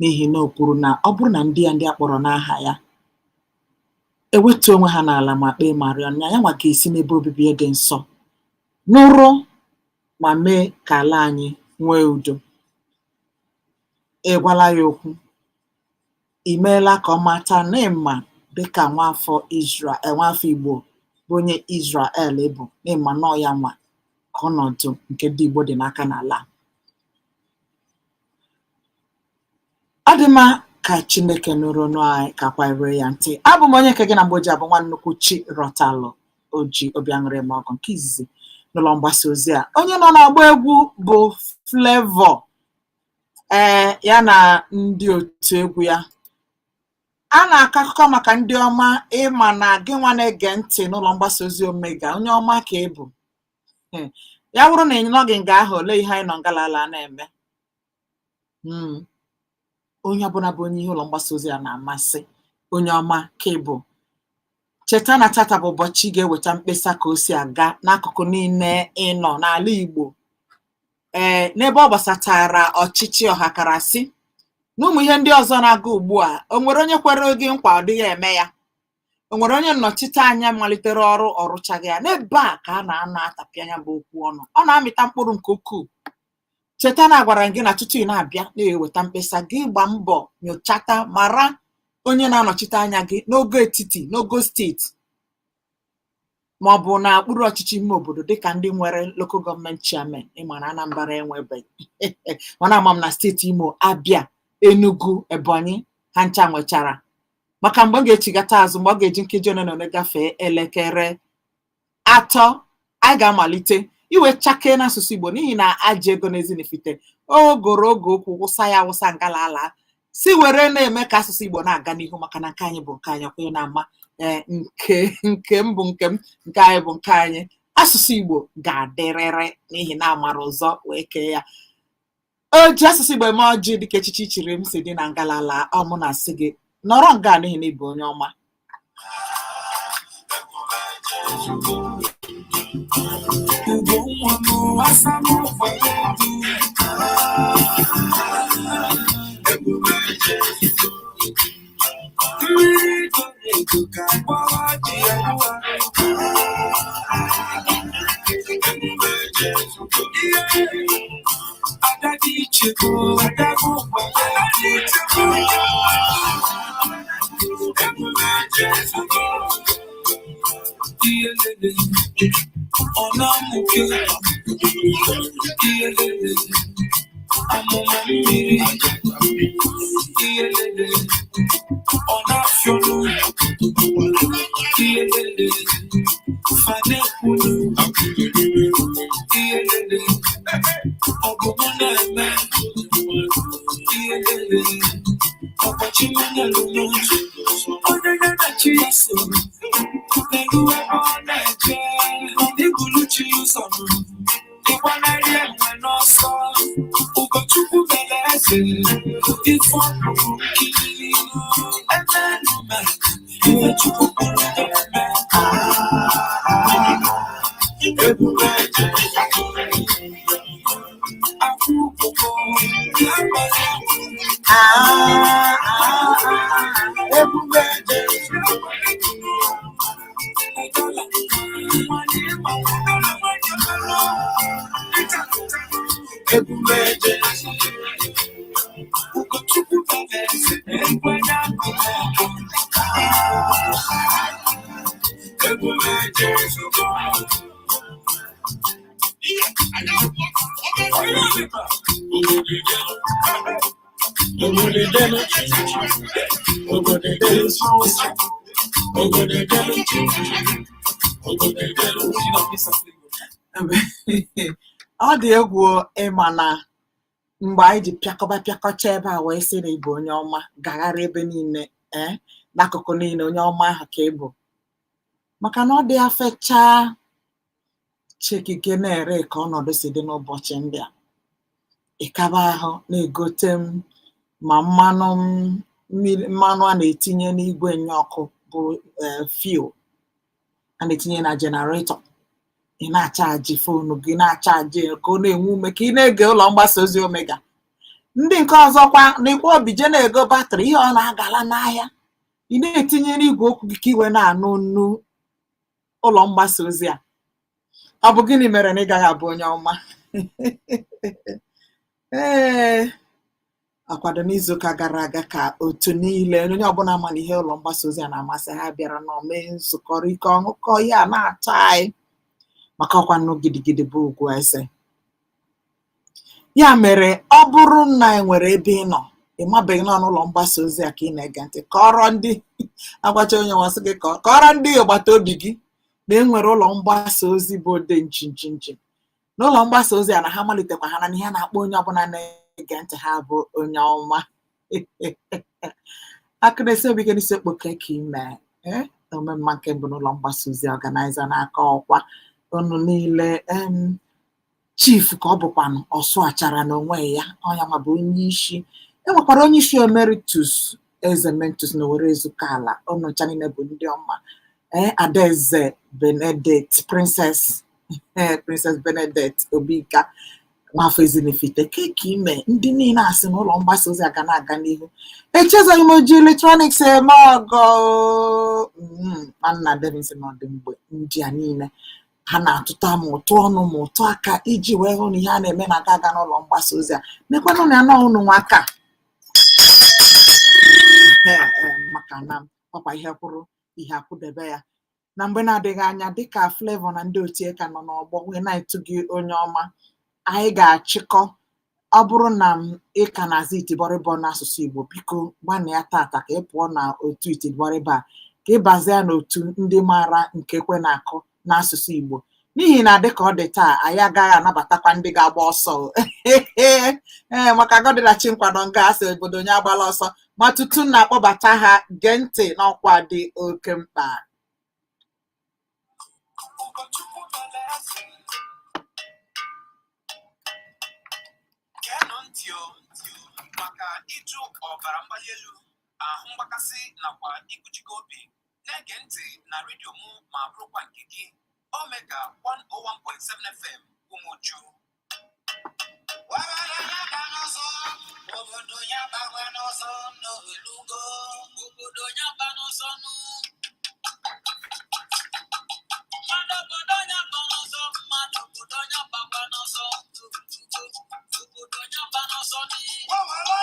n'ihi na o kwuru na ọ bụrụ na ndị a kpọrọ n'aha ya ewetu onwe ha n'ala ma kpee ma rịọ ya, ya nwa ga-esi n'ebe obibi ya dị nsọ nụrụ ma mee ka ala anyị nwee udo. Ịgwala ya okwu, i meela ka ọ mata na ịma dịka nwafọ Igbo bụ onye Israel bụ, na ịma nọ ya nwa ka ọnọdụ nke ndị Igbo dị n'aka n'ala. Ọ dị mma ka Chineke nụrụ ọnụ anyị, ka kwanyere ya ntị. Abụ m onye nke gị na mgbe oji abụ nwa nnukwu chi Rọtalụ Oji obi aṅụrị m ọgụ nke izizi n'ụlọ mgbasa ozi a. Onye nọ na-agba egwu bụ Flavour, ya na ndị otu egwu ya. A na-akọ akụkọ maka ndị ọma, ịma na gị nwa na-ege ntị n'ụlọ mgbasa ozi Omega, onye ọma ka ị bụ. Ya bụrụ na ị nọghị nga ahụ, olee ihe anyị nọ ngalala na-eme? Onye ọbụla bụ onye ihe ụlọ mgbasa ozi a na-amasị, onye ọma ka ị bụ. Cheta na tata bụ ụbọchị ị ga-eweta mkpesa ka o si aga n'akụkụ niile ị nọ n'ala Igbo. N'ebe ọ gbasatara ọchịchị ọhakarasị na ụmụ ihe ndị ọzọ na-aga ugbu a. O nwere onye kwere gị nkwa ọ dịghị eme ya? O nwere onye nnọchite anya malitere ọrụ ọ rụchaghị ya? N'ebe a ka a na-anọ atapịa anya bụ okwu ọnụ. Ọ na-amịta mkpụrụ nke ukwuu. Cheta na agwara gị na tutu ị na-abịa na-eweta mkpesa gị, gba mbọ nyochata mara onye na-anọchite anya gị n'ogo etiti, n'ogo steeti, ma ọ bụ na okpuru ọchịchị ime obodo dịka ndị nwere local gọọmenti chairman. Ịma na Anambra enwebeghị, mana ama m na steeti Imo, Abịa, Enugu, Ebonyi ha ncha nwechara. Maka mgbe m ga-echigata azụ, mgbe ọ ga-eji nkeji one na one gafee elekere 3, anyị ga-amalite iwe chake n'asụsụ Igbo, n'ihi na ajọ ego n'ezinifite ogoro oge okwu wụsa ya wụsa ngala ala, si were na-eme ka asụsụ Igbo na-aga n'ihu. Maka na nke anyị bụ nke anyị, ọkwenye na-ama nke m bụ nke m, nke anyị bụ nke anyị. Asụsụ Igbo ga-adịrịrị n'ihi na amara ụzọ wee kee ya. O ji asụsụ Igbo eme ọjị dịka echichi chiri m si dị na ngalala. Ọ mụ na-asị gị nọrọ nga n'ihi na ịbụ onye ọma. Ọ dị egwu ịma na mgbe anyị ji pịakọcha ebe a wee sị na ịbụ onye ọma, gagharị ebe niile, n'akụkụ niile, onye ọma ahụ ka ị bụ. Maka na ọ dị afechaa chekike na-ere ka ọnọdụ si dị n'ụbọchị ndị a ịkaba ahụ na-egote m ma mmanụ a na-etinye n'igwe nye ọkụ bụ fuel a na-etinye na generator ị na-achaji foonu gị na-achaji ka ọ na-enwe ume ka ị na-ege ụlọ mgbasa ozi Omega. Ndị nke ọzọkwa na-ekwe obije na-ego batrị ihe ọ na-agala n'ahịa ị na-etinye n'igwe okwu gị ka iwe na-anụ nnu ụlọ mgbasa ozi a. Ọ bụ gịnị mere na ị gaghị abụ onye ọma? Ee, akwado n'izuụka gara aga ka otu niile onye ọbụla ma na ihe ụlọ mgbasa ozi a na-amasị ha bịara n'ome nzukọrịta ọṅụkọ ya na-atọ anyị maka ọkwa nnụ gidigidi bụ ugwu eze. Ya mere ọ bụrụ na e nwere ebe ị nọ ị mabeghị nọ n'ụlọ mgbasa ozi a ka ị na-ege ntị kọrọ ndị agwacha onye nwasị gị kọrọ ndị agbata obi gị na e nwere ụlọ mgbasa ozi bụ ode njinjinji n'ụlọ mgbasa ozi a na ha malitekwa ha na ihe na-akpọ onye ọbụla na-ege ntị ha bụ onye ọma. Akụnesi obi n'isi okpoke ka ime omemma nke mbụ n'ụlọ mgbasa ozi ọganaiza n'aka ọkwa unu niile chief ka ọ bụkwanụ ọsụ achara n'onwe ya ọnya ma bụ onye isi enwekwara onye isi emeritus eze mentus na Owerri Ezuka ala unu ncha niile bụ ndị ọma. Adaeze Benedict Princess Benedict Obika nwafọ Ezinifite keki ime ndị niile asị n'ụlọ mgbasa ozi aga na-aga n'ihu echezoghị m oji eletrọniks eme ọgọ Nna Devinsi n'ọdị mgbe ndị a niile ha na-atụta m ụtụ ọnụ ma ụtụ aka iji wee hụ na ihe a na-eme na aga n'ụlọ mgbasa ozi a mekwanụ na anọ ụnụ nwaka maka na ọkwa ihe kwụrụ ihe akwụdebe ya na mgbe na-adịghị anya dịka Flavor na ndị otie ka nọ n'ọgbọ wee na-etu gị onye ọma anyị ga-achịkọ ọ bụrụ na ị ka na-aza itibọrịbọ n'asụsụ Igbo biko gbanịa tata ka ị pụọ na otu itibọrịbọ a ka ị bazie n'otu ndị maara nke kwe na-akụ n'asụsụ Igbo n'ihi na dịka ọ dị taa anyị agaghị anabatakwa ndị ga-agba ọsọ maka gọdịlachi nkwado nga asị obodo onye agbala ọsọ ma tutu na-akpọbata ha gee ntị n'ọkwa dị oke mkpa. Maka ịjụ ọbara mgbali elu ahụ mgbakasị nakwa ikpuchike obi na-ege ntị na redio mụ ma bụrụkwa nke gị Omega 101.7 FM Umuchu. Obodo ya bagwa n'ọsọ n'olugo obodo ya ba n'ọsọ mmadụ obodo ya ba n'ọsọ mmadụ obodo ya bagwa n'ọsọ obodo ya ba n'ọsọ Obodo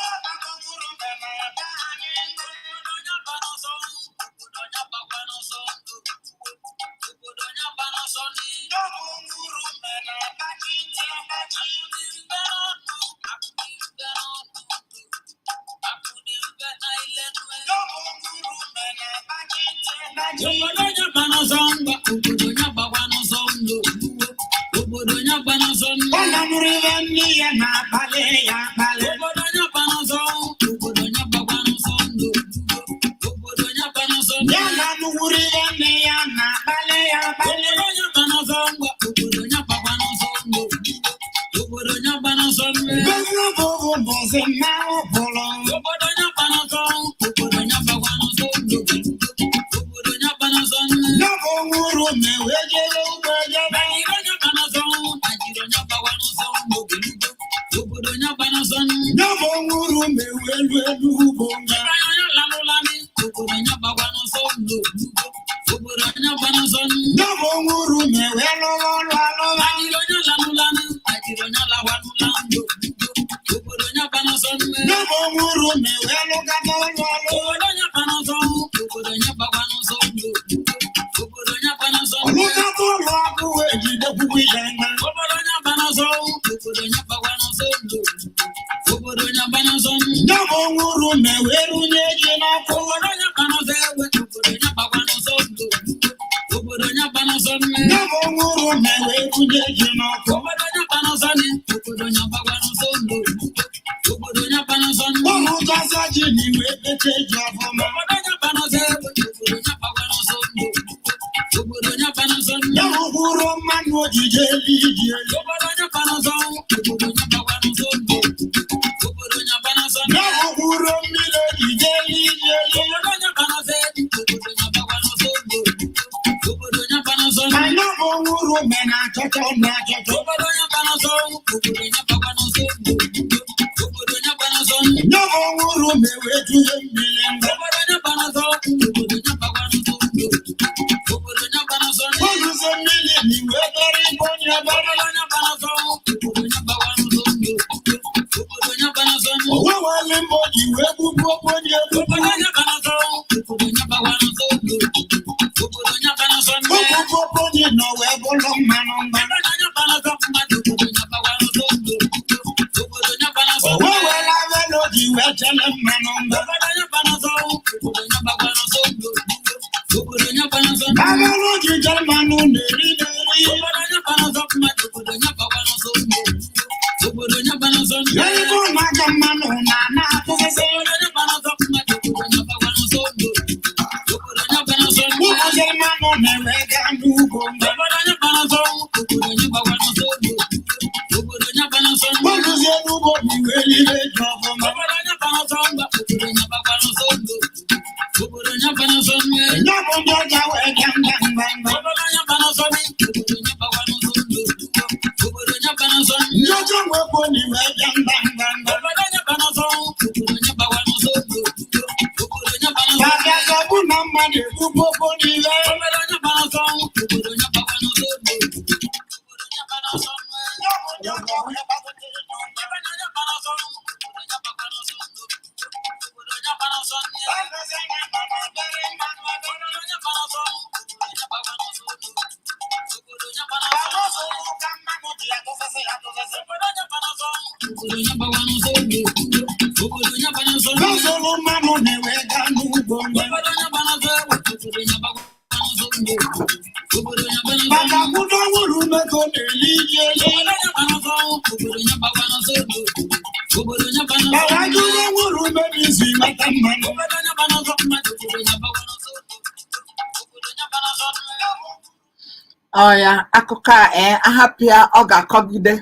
ya akụkọ a ahapụ ya ọ ga-akọgide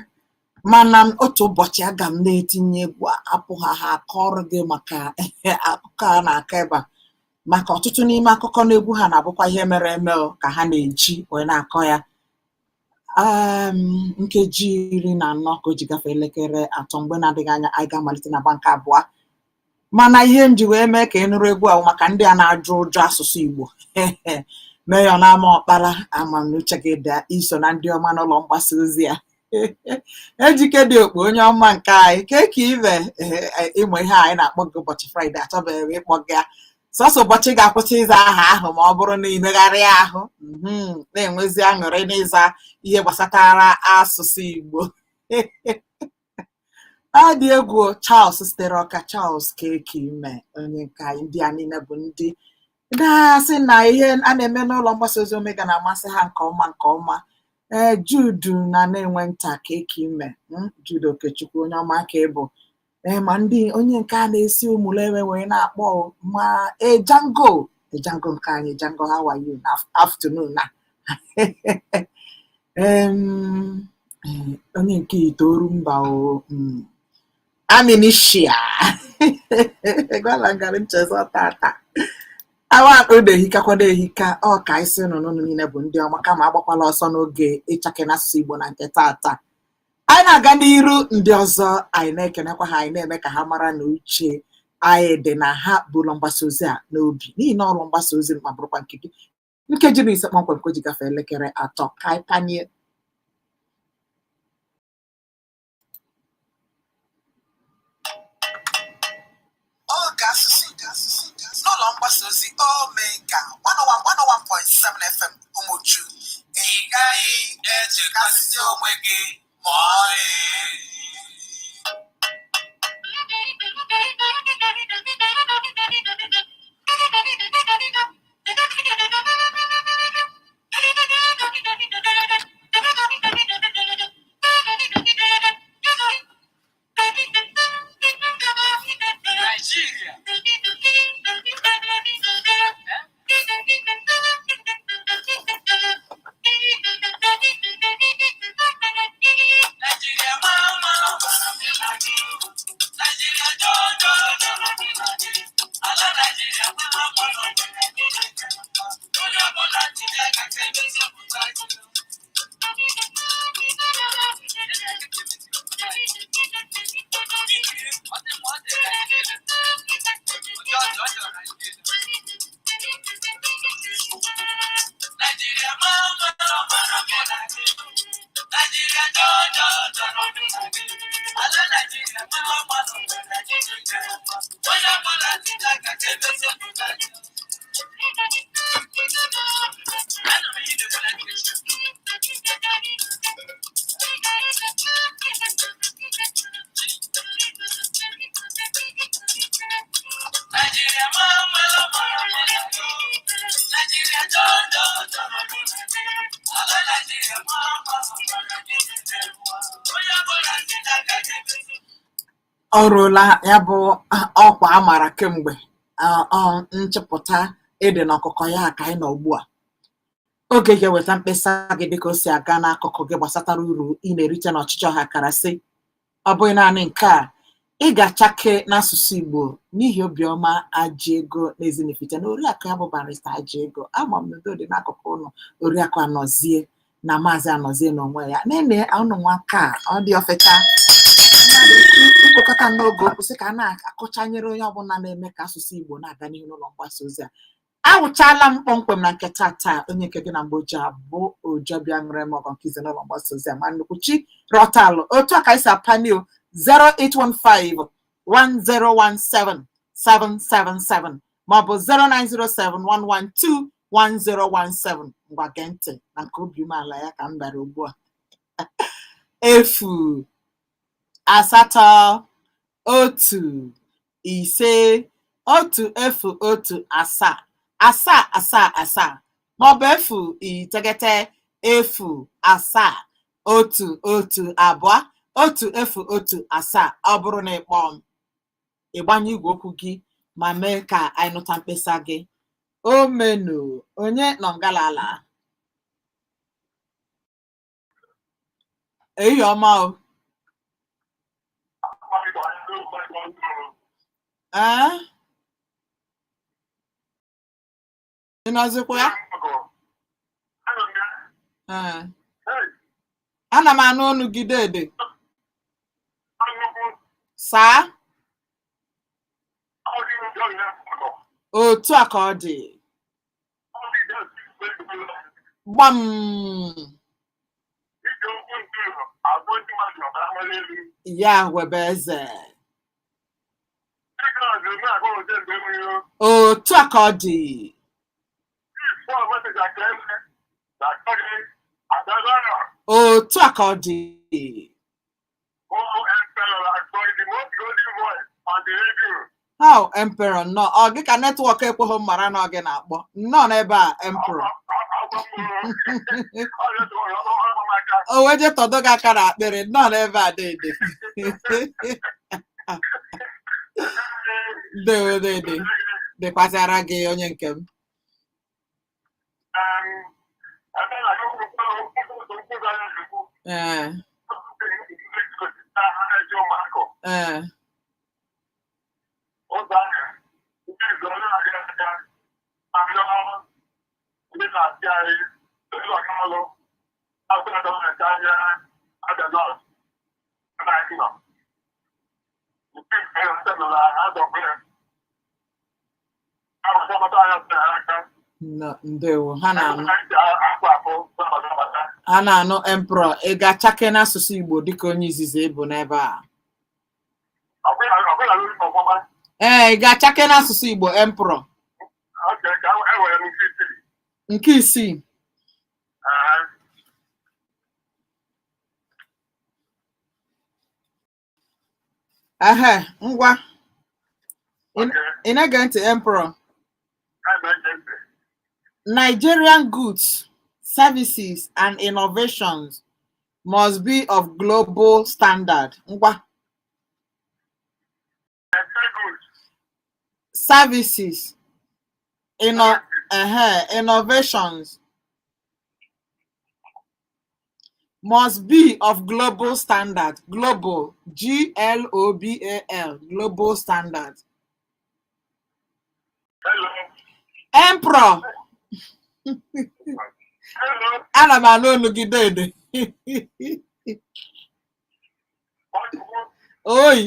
mana otu ụbọchị aga m na-etinye egwu apụghị ha akọrọ gị maka akụkọ a na-akọ ebe a maka ọtụtụ n'ime akụkọ n'egwu ha na-abụkwa ihe mere eme ka ha na-eji wee na-akọ ya nkeji 14 ka o ji gafee elekere 3 mgbe na-adịghị anya anyị ga-amalite na banka abụọ mana ihe m ji wee mee ka ị nụrụ egwu ahụ maka ndị a na-ajụ ụjọ asụsụ Igbo mee ya n'ama ọkpara ama m n'uche gị dị iso na ndị ọma n'ụlọ mgbasa ozi ya Ejike dị okpu onye ọma nke anyị ka ibe ịmụ ihe anyị na-akpọ gị ụbọchị Fraịde achọbeghị ịkpọ gị ya sọsọ ụbọchị ga-akwụsị ịza aha ahụ ma ọ bụrụ na imegharịa ahụ na-enwezi aṅụrị n'ịza ihe gbasatara asụsụ Igbo ọ dị egwu Charles sitere Ọka Charles ka ime onye nke anyị ndị a niile bụ ndị na-asị na ihe a na-eme n'ụlọ mgbasa ozi Omega na-amasị ha nke ọma Jude na-enwe nta ka ime Jude Okechukwu onye ọma ka ịbụ ma ndị onye nke a na-esi ụmụlewe wee na-akpọ ma Django nke anyị Django how are you na afternoon na onye nke itoolu mba Aminishia gwala ngara nchezo tata awa akụdehikakwado ehika ọ ka isi nụnụ niile bụ ndị ọma kama agbakwala ọsọ n'oge ịchake n'asụsụ Igbo na nke tata anyị na-aga n'iru ndị ọzọ anyị na-ekenekwa ha anyị na-eme ka ha mara na uche anyị dị na ha bụ ụlọ mgbasa ozi a n'obi n'ihi na ụlọ mgbasa ozi ma bụrụkwa nke gị nkeji 5 kpọmkwem ka o ji gafee elekere 3 ka anyị panie n'ụlọ mgbasa ozi Omega 101.7 FM Umuchu ị gaghị echekasị onwe gị ma ọlị. Nigeria. Ọ rụla ya bụ ọkwa a mara kemgbe nchịpụta ede na ọkụkọ ya ka anyị nọ ugbu a. Oge ga-eweta mkpesa gị dịka o si aga n'akụkụ gị gbasatara uru ị na-erite n'ọchịchị ọha kara sị. Ọ bụghị naanị nke a, ị ga-achake n'asụsụ Igbo n'ihi Obiọma Ajiego na Ezinifite na Oriakụ ya bụ Barrister Ajiego. Ama m n'udo dị n'akụkụ ụlọ Oriakụ Anọzie na Maazị Anọzie n'onwe ya. Na-eme ụnụ nwa ka ọ dị ofecha mmadụ ịkpọkọta n'oge okwu sị ka a na-akọchanyere onye ọbụla na-eme ka asụsụ Igbo na-aga n'ihu n'ụlọ mgbasa ozi a. Awụchala m kpọmkwem na nke taa onye nke gị na mgbe ojii abụ Ojobịa nwere m ọgọ nke ize n'ụlọ mgbasa ozi a ma nnukwu chi rọtalụ otu a ka anyị si apani 0815 1017 777 maọbụ 0907 112 1017. Ngwa gee ntị na nke obi umeala ya ka m bara ugbu a. Efu asatọ otu ise otu efu otu asaa asaa asaa asaa maọbụ efu iteghete efu asaa otu otu abụọ otu efu otu asaa. Ọ bụrụ na ịkpọ m ịgbanye igwe okwu gị ma mee ka anyị nụta mkpesa gị. O menu onye nọ ngalala eyi ọma o. Ị nọzikwa ya? Ana m anụ ọnụ gị dede. Saa otu a ka ọ dị. Gbam ya webe eze. Otu a ka ọ dị. Otu a ka ọ dị. How Emperor nọ ọ gị ka netwọk ekweghị m mara na ọ gị na-akpọ nnọọ n'ebe a Emperor. O wee je tọdo gị aka na akpịrị nnọọ n'ebe a dede. Ndewo dede dịkwasịara gị onye nke m. Ndewo ha na-anụ Emperor. Ị ga-achake n'asụsụ Igbo dịka onye izizi ịbụ n'ebe a. Ị ga-achake n'asụsụ Igbo Emperor. Nke isii. Ngwa ị na-ege ntị Emperor. Nigerian goods, services, and innovations must be of global standard. Ngwa. Services, innovations must be of global standard. Global, GLOBAL, global standard. Hello. Emperor. Hello. Ana m anụ olu gị dede. Oi.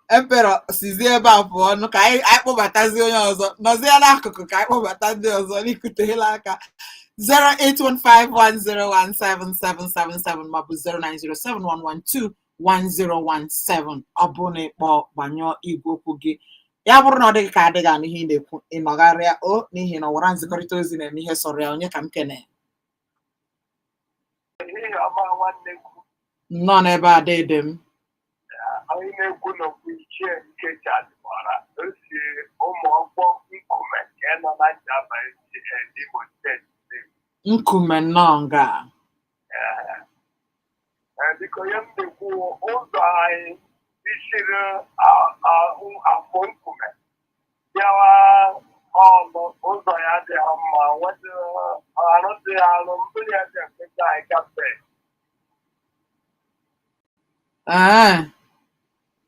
Emperor sizi ebe a pụọ ọnụ ka anyị kpọbatazi onye ọzọ nọzie n'akụkụ ka anyị kpọbata ndị ọzọ n'ikuteela aka 08151017777 maọbụ 09071121017 ọ bụ na ịkpọ gbanyụọ igwe okwu gị ya bụrụ na ọ dịghị ka adịghị anụ ihe ị na-ekwu ịnọgharịa o n'ihi na ọwara nzikọrịta ozi na-eme ihe sọrọ ya onye ka m kene nnọọ n'ebe a dịdị m anyị na-ekwu n'okwu ichie nke jadịbara osi ụmụ ọgbọ nkume nke nọ na Njaba Imo steeti. nkume nnọọ nga biko ihe m na-ekwu ụzọ anyị isiri afọ nkume bịawa ọnụ ụzọ ya dị mma arụdị alụ mmiri ya dị efesa anyị gafee.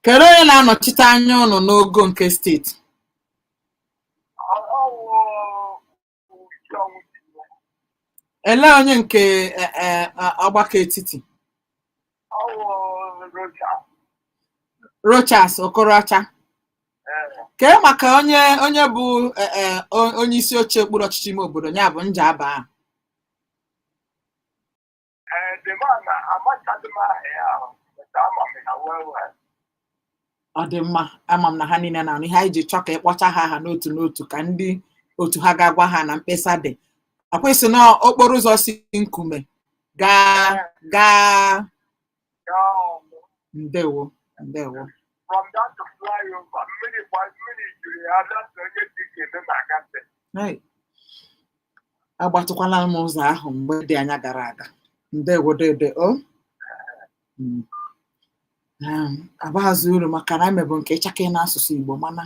kedu onye na-anọchite anya ụnụ n'ogo nke steeti ele onye nke ọgbakọ etiti Rochas Okorocha kee maka onye bụ onye isi oche okpuru ọchịchị ime obodo ya bụ Njaba ọ dị mma ama m na ha niile na ihe anyị ji chọọ ka ịkpọcha ha n'otu n'otu ka ndị otu ha ga-agwa ha na mkpesa dị akwụsị na okporo ụzọ si nkume gaa ndewo agbatụkwala m ụzọ ahụ mgbe dị anya gara aga ndewo dede o abaghịzi uru maka na emebụ nke ịchake n'asụsụ Igbo mana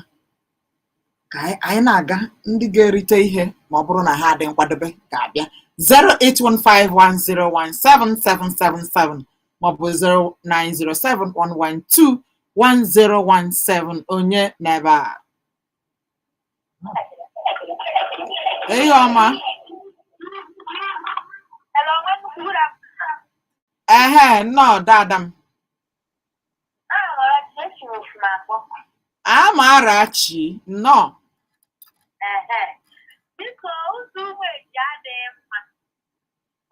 ka anyị na-aga ndị ga-erite ihe ma ọ bụrụ na ha dị nkwadobe ga-abịa 08151017777 maọbụ 09071121017 onye n'ebe a ihe ọma nnọọ dada m Amarachi nnọọ biko ụzọ ụgbọ eji adịghị mma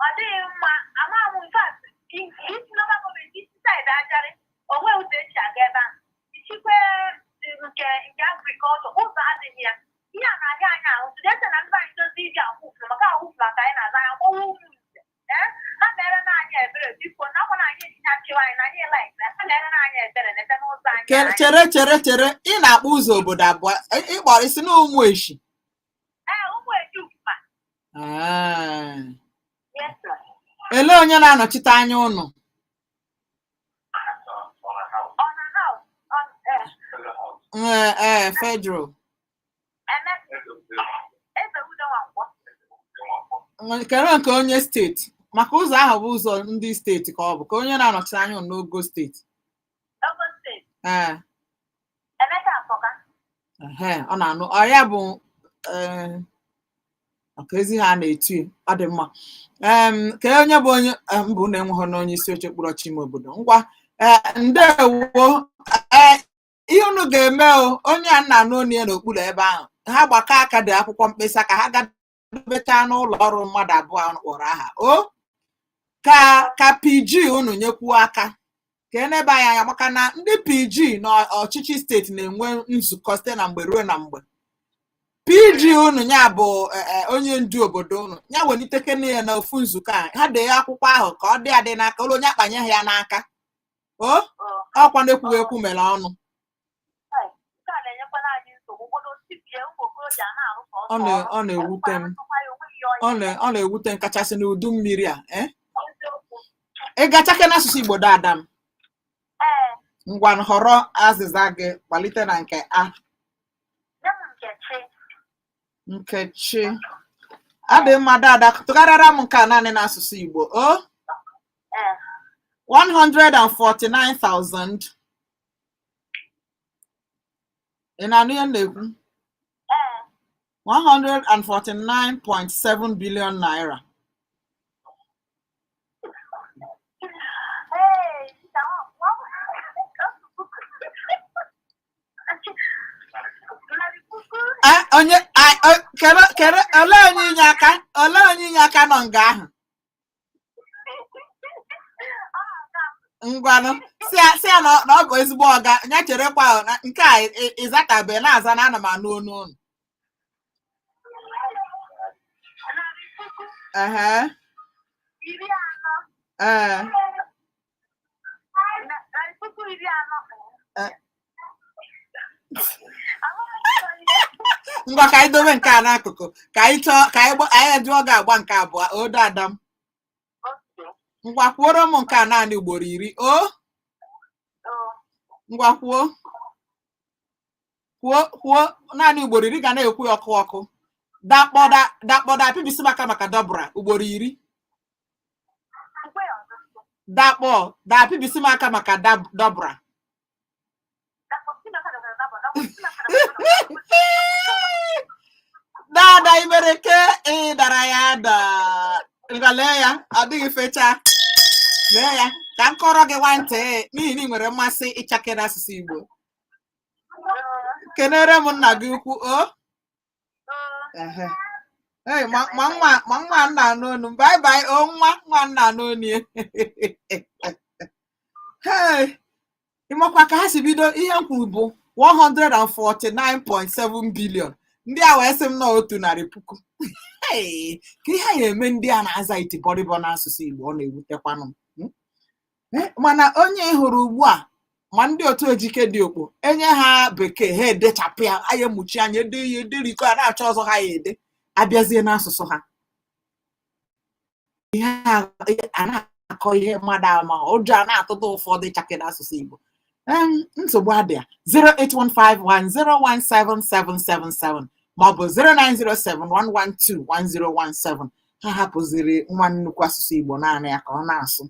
ọ dịghị mma amaghị m nke isi n'ọba gọọmenti isi saịdị ajarị onwe ụzọ echi aga ebe ahụ ichikwe nke agrikọlchọ ụzọ adịghị ya ihe a na-ahịa anya ahụ tụdete na ndị anyị dozi iji ahụfụrụ maka ahụfụrụ ka anyị na-aza anya gbawa ụmụ nze ha mere na anyị ebere biko na akwa na anyị ejinya chịwa anyị na anyị laik ha mere na anyị ebere na ebe n'ụzọ anyị chere ị na-akpọ ụzọ obodo abụọ ịkpọrọ isi na ụmụ echi ụmụ echi ufuma ele onye na-anọchite anya ụnụ federal kere nke onye steeti maka ụzọ ahụ bụ ụzọ ndị steeti ka ọ bụ ka onye na-anọchite anya ụnụ n'ogo steeti ọ na-anụ ọya bụ ọka ezi ha na-etu ọ dị mma ka onye bụ onye mbụ na-enweghị n'onye isi oche okpuru ọchịchị ime obodo ngwa ndewo ihe unu ga-eme onye a na-anụ onye n'okpuru ebe ahụ ha gbakọ aka dị akwụkwọ mkpesa ka ha gadobeta n'ụlọ ọrụ mmadụ abụọ kpọrọ aha ka PG unu nyekwuo aka ka enebe anyị anya maka na ndị PG na ọchịchị steeti na-enwe nzukọ site na mgbe ruo na mgbe PG unu ya bụ onye ndu obodo unu ya welitekene ya na ofu nzukọ a ha dee akwụkwọ ahụ ka ọ dị adị n'aka onye akpanye ya n'aka ọkwa na-ekwughị ekwu mere ọnụ ọ na-ewute m ọ na-ewute m kachasị n'udu mmiri a ịgachake n'asụsụ Igbo dada m ngwa nhọrọ azịza gị kpalite na nke a Nkechi adị mma dada tụgharịara m nke a naanị n'asụsụ Igbo 149,000 In Anian 149.7 billion naira. Onye kere ole onye inye aka nọ nga ahụ. Ngwanụ si ya na ọ bụ ezigbo ọga nya cherekwa nke a ịzatabe na-aza na ana m anụ onu unu. Ngwa ka anyị dobe nke a n'akụkụ ka anyị jụọ ga-agba nke abụọ odo Adam. Ngwa kwuoro m nke a naanị ugboro 10. Ngwa kwuo naanị ugboro 10 ga na-ekwu ọkụ dakpọda pibisi maka dobra ugboro 10. Da pibisi maka dobra. Dada imereke dara ya da ngale ya adịghị fecha lee ya ka m kọrọ gị nwantị n'ihi na ị nwere mmasị ịchakere asụsụ Igbo. Kenere m nna gị ukwu ma nwa nna n'onu bye bye nwa nna n'onu. Ịmakwa ka ha si bido ihe m kwuru bụ 149.7 billion. Ndị a wee sị m na 100,000. Ka ihe ya eme ndị a na-aza itibọrịbọ n'asụsụ Igbo ọ na-ewutekwanụ m. Mana onye hụrụ ugbu a ma ndị otu ejike dị okpo enye ha bekee ha edechapụ ya anya emuchi anya ederiko a na-achọ ọzọ ha ya ede abịazie n'asụsụ ha. Ihe a na-akọ ihe mmadụ ama ụjọ a na-atụta ụfọdụ ịchakere asụsụ Igbo. Nsogbu adịa 08151017777 maọbụ 09071121017 ha hapụziri nwa nnukwu asụsụ Igbo naanị ya ka ọ na-asụ.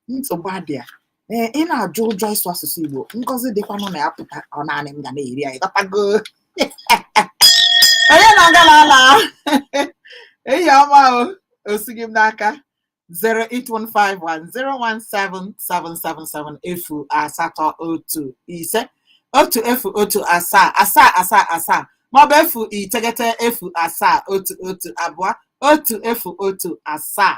Nsogbu adịa ị na-ajụ ụjọ ịsụ asụsụ Igbo ngozi dịkwanụ na ya pụta ọ naanị m ga na-eri ya ịghọtago. Onye na ngalala eyi ọma osighi m n'aka 08151017777 efu asatọ otu ise otu efu otu asaa asaa asaa asaa maọbụ efu iteghete efu asaa otu otu abụọ otu efu otu asaa.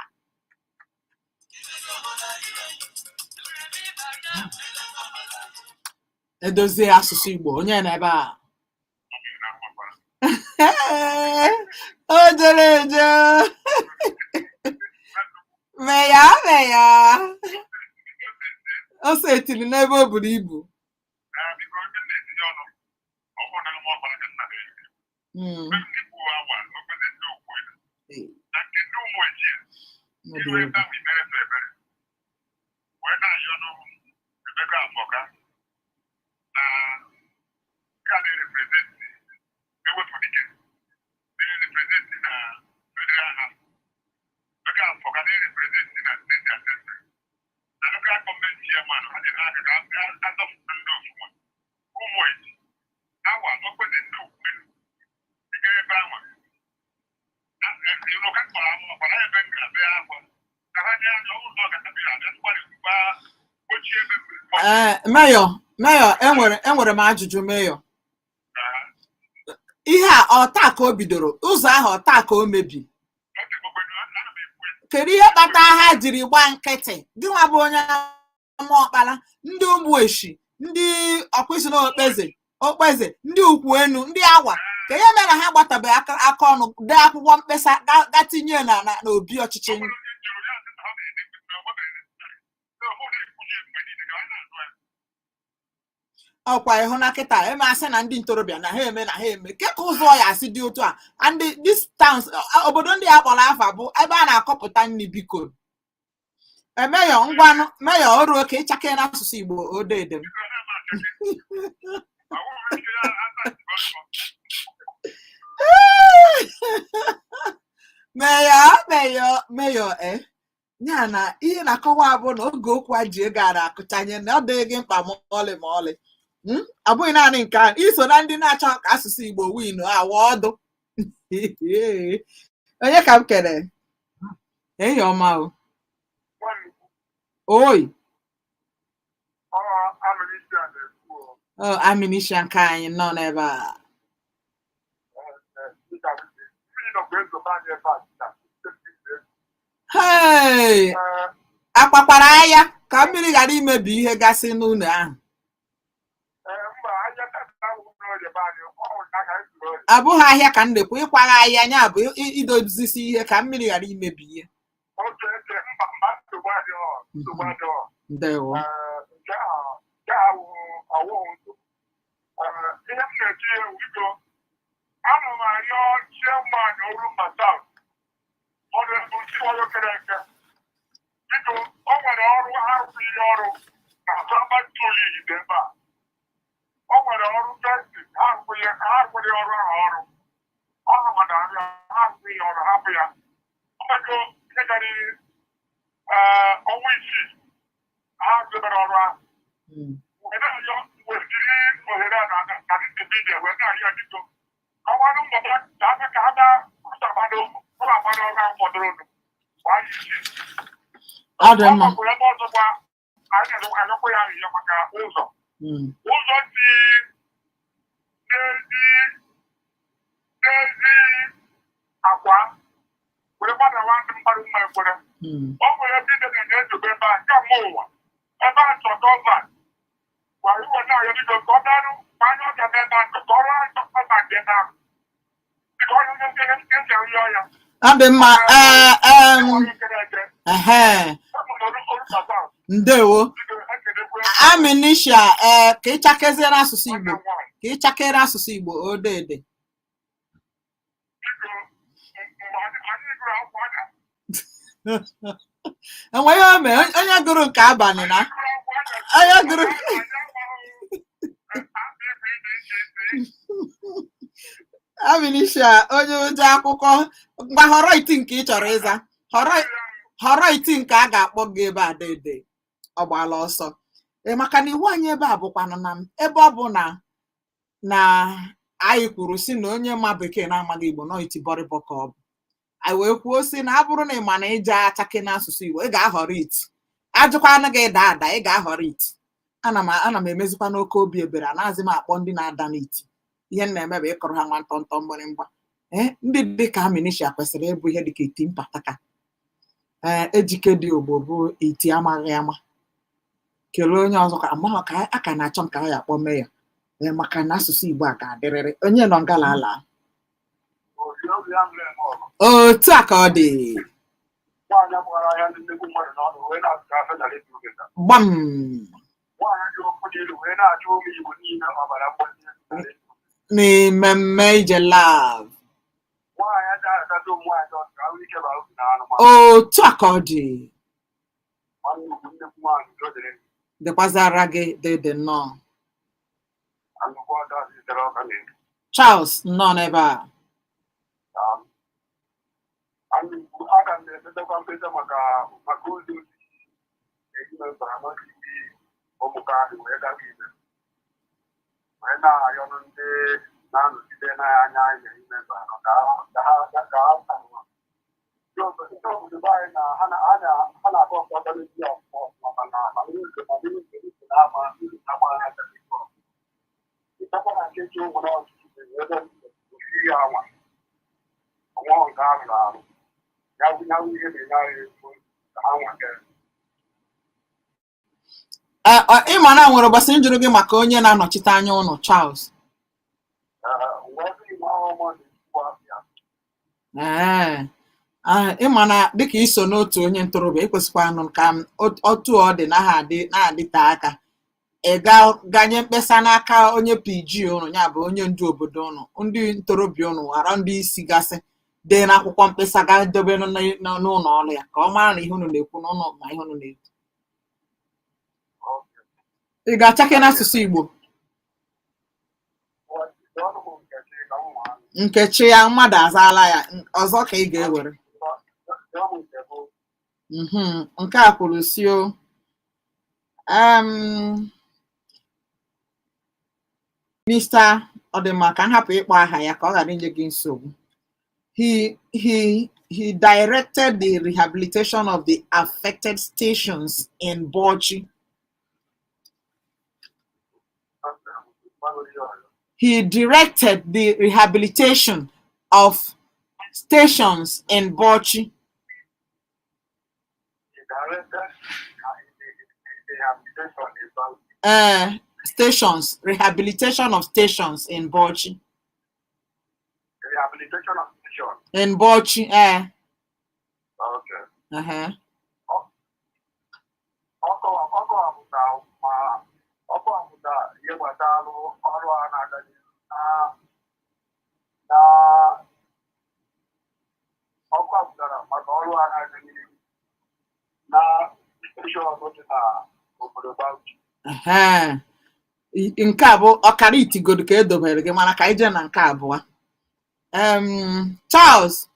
Edozie asụsụ Igbo onye na ebe a o jere eje meya ose etiri n'ebe o buru ibu. Mayor enwere m ajụjụ Mayor. Ihe a ọta ka o bidoro ụzọ ahụ ọta ka o mebi. Kedu ihe kpata ha jiri gba nkịtị gị nwa bụ onye ọkpala ndị ụmụ eshi ndị ọkpụisi na okpeze ndị ukwu enu ndị awa ka ihe mere na ha gbatabe aka ọnụ dee akwụkwọ mkpesa gatinye na obi ọchịchị. Ọkwa ịhụ na kịta asị na ndị ntorobịa na ha eme ke ka ụzọ ya asị dị otu a and these towns obodo ndị a kpọrọ afa bụ ebe a na-akọpụta nri biko. Mayor ngwanụ Mayor o ruo ka ịchake n'asụsụ Igbo odeede m. Mayor ya na ihe na-akọwa abụ na oge okwu a ji ego a na-akụchanye na ọ dịghị gị mkpa ma ọlị ọ bụghị naanị nke a iso na ndị na-achọ ka asụsụ Igbo win awa ọdụ onye ka m kere ehi ọma o oi Aminisha nke anyị nọ n'ebe a hey akpakwara ahịa ka mmiri ghara imebi ihe gasị n'ụlọ ahụ abụghị ahịa ka m na-ekwu ịkwagha ahịa anya bụ idozisi ihe ka mmiri ghara imebi ihe ndewo ana m arịọ chairman ọrụ Matam ọrụ kere eke biko o nwere ọrụ arụghị ọrụ na Sabatoli ebe a o nwere ọrụ testi arụghị ọrụ ahụ ọrụ ọrụ mmadụ arịọ arụghị ọrụ hapụ ya ọmego ihe karịrị ọnwa isii ha zebere ọrụ ahụ wee na-arịọ weziri ohere a na dịdị wee na-arịọ biko ọnwanụ mmụta ka aka ka ha na-agbado ụlọ agbado ọrụ ahụ fọdụrụ gbaa isi ọ dị mma ebe ọzọkwa anyị na-anyọkwa ya ahịhịa maka ụzọ dị n'ezi akwa were gbadawa ndị mmadụ mma ekwere o nwere ebe ide na-edobe ebe a nke mma ụwa ebe a chọ gọvan gwara iwe na-arịọ biko ka ọ bịarụ ma anya ọbịa n'ebe a ka ọrụ anyị chọkọta nke ebe ahụ dịka onye esi arịọ ya ọ dị mma ndewo Aminisha ka ịchakezere asụsụ Igbo ka ịchakere asụsụ Igbo odede enweghị ome onye gụrụ nke abalị na onye gụrụ Aminisha onye oje akwụkwọ ngwa họrọ iti nke ị chọrọ ịza họrọ iti nke a ga-akpọ gị ebe a dede ọ gbala ọsọ maka na iwu anyị ebe a bụkwanụ na ebe ọ bụ na anyị kwuru si na onye ma bekee na-amaghị Igbo nọ iti bọrịbọ ka ọ bụ anyị wee kwuo si na abụrụ na ị ma na ije achake n'asụsụ Igbo ị ga-ahọrọ iti ajụkwana gị ịda ada ị ga-ahọrọ iti ana m emezikwa n'oke obi ebere anaghịzi m akpọ ndị na-ada n'iti ihe m na-eme bụ ịkọrọ ha nwa ntọntọ mgbịrịmgba ndị dịka Aminisha kwesịrị ịbụ ihe dịka iti mpataka ejike dị ogbo bụ iti amaghị ama kelee onye ọzọ ka amaghị ka a ka na-achọ m ka a ya akpọ mee ya maka na asụsụ Igbo a ga-adịrịrị onye nọ ngala ala otu a ka ọ dị gbam n'mmemme ije lav otu a ka ọ dị dịkwazara gị dịdị nnọọ Charles nnọọ n'ebe a aga m na-emetakwa mkpesa maka ozi ụmụka ahụ wee gaga ibe wee na-ayọnụ ndị na-anọgide n'anya anya ime mba ka ha ndị obodo be anyị na ha na-akọ ọkpọtara ndị ọfụma mana ịchakwa na nkeji ụmụ na ọtụtụ ebe osiri ya nwa ọnwa nke ahụ na-arụ ya wụ ihe na-enye anyị ego ka ha nwetara ịma na nwere gbasara njụrụ gị maka onye na-anọchite anya ụnụ Charles ịma na dịka iso n'otu onye ntorobịa ekwesịkwa anụ ka otu ọ dị na-adịte aka ị ganye mkpesa n'aka onye PG ụnụ ya bụ onye ndu obodo ụnụ ndị ntorobịa ụnụ ghara ndị isi gasị dee n'akwụkwọ mkpesa ga dobe n'ụlọ ọrụ ya ka ọ mara na ihe ụnụ na-ekwu n'ụlọ ma ihe ụnụ na-ekwu ị ga-achake n'asụsụ Igbo nkechi ya mmadụ azaala ya ọzọ ka ị ga-ewere nke a kwuru sio Mr. Odema ka hapụ ịkpọ aha ya ka ọ ghara inye gị nsogbu. He directed the rehabilitation of the affected stations in Bauchi. He directed the rehabilitation of stations in Bauchi. Stations, rehabilitation of stations in Bauchi. Rehabilitation of stations. In Bauchi, Okay. Nke a bụ ọkara itigodo ka edobere gị mana ka ije na nke abụọ. Charles,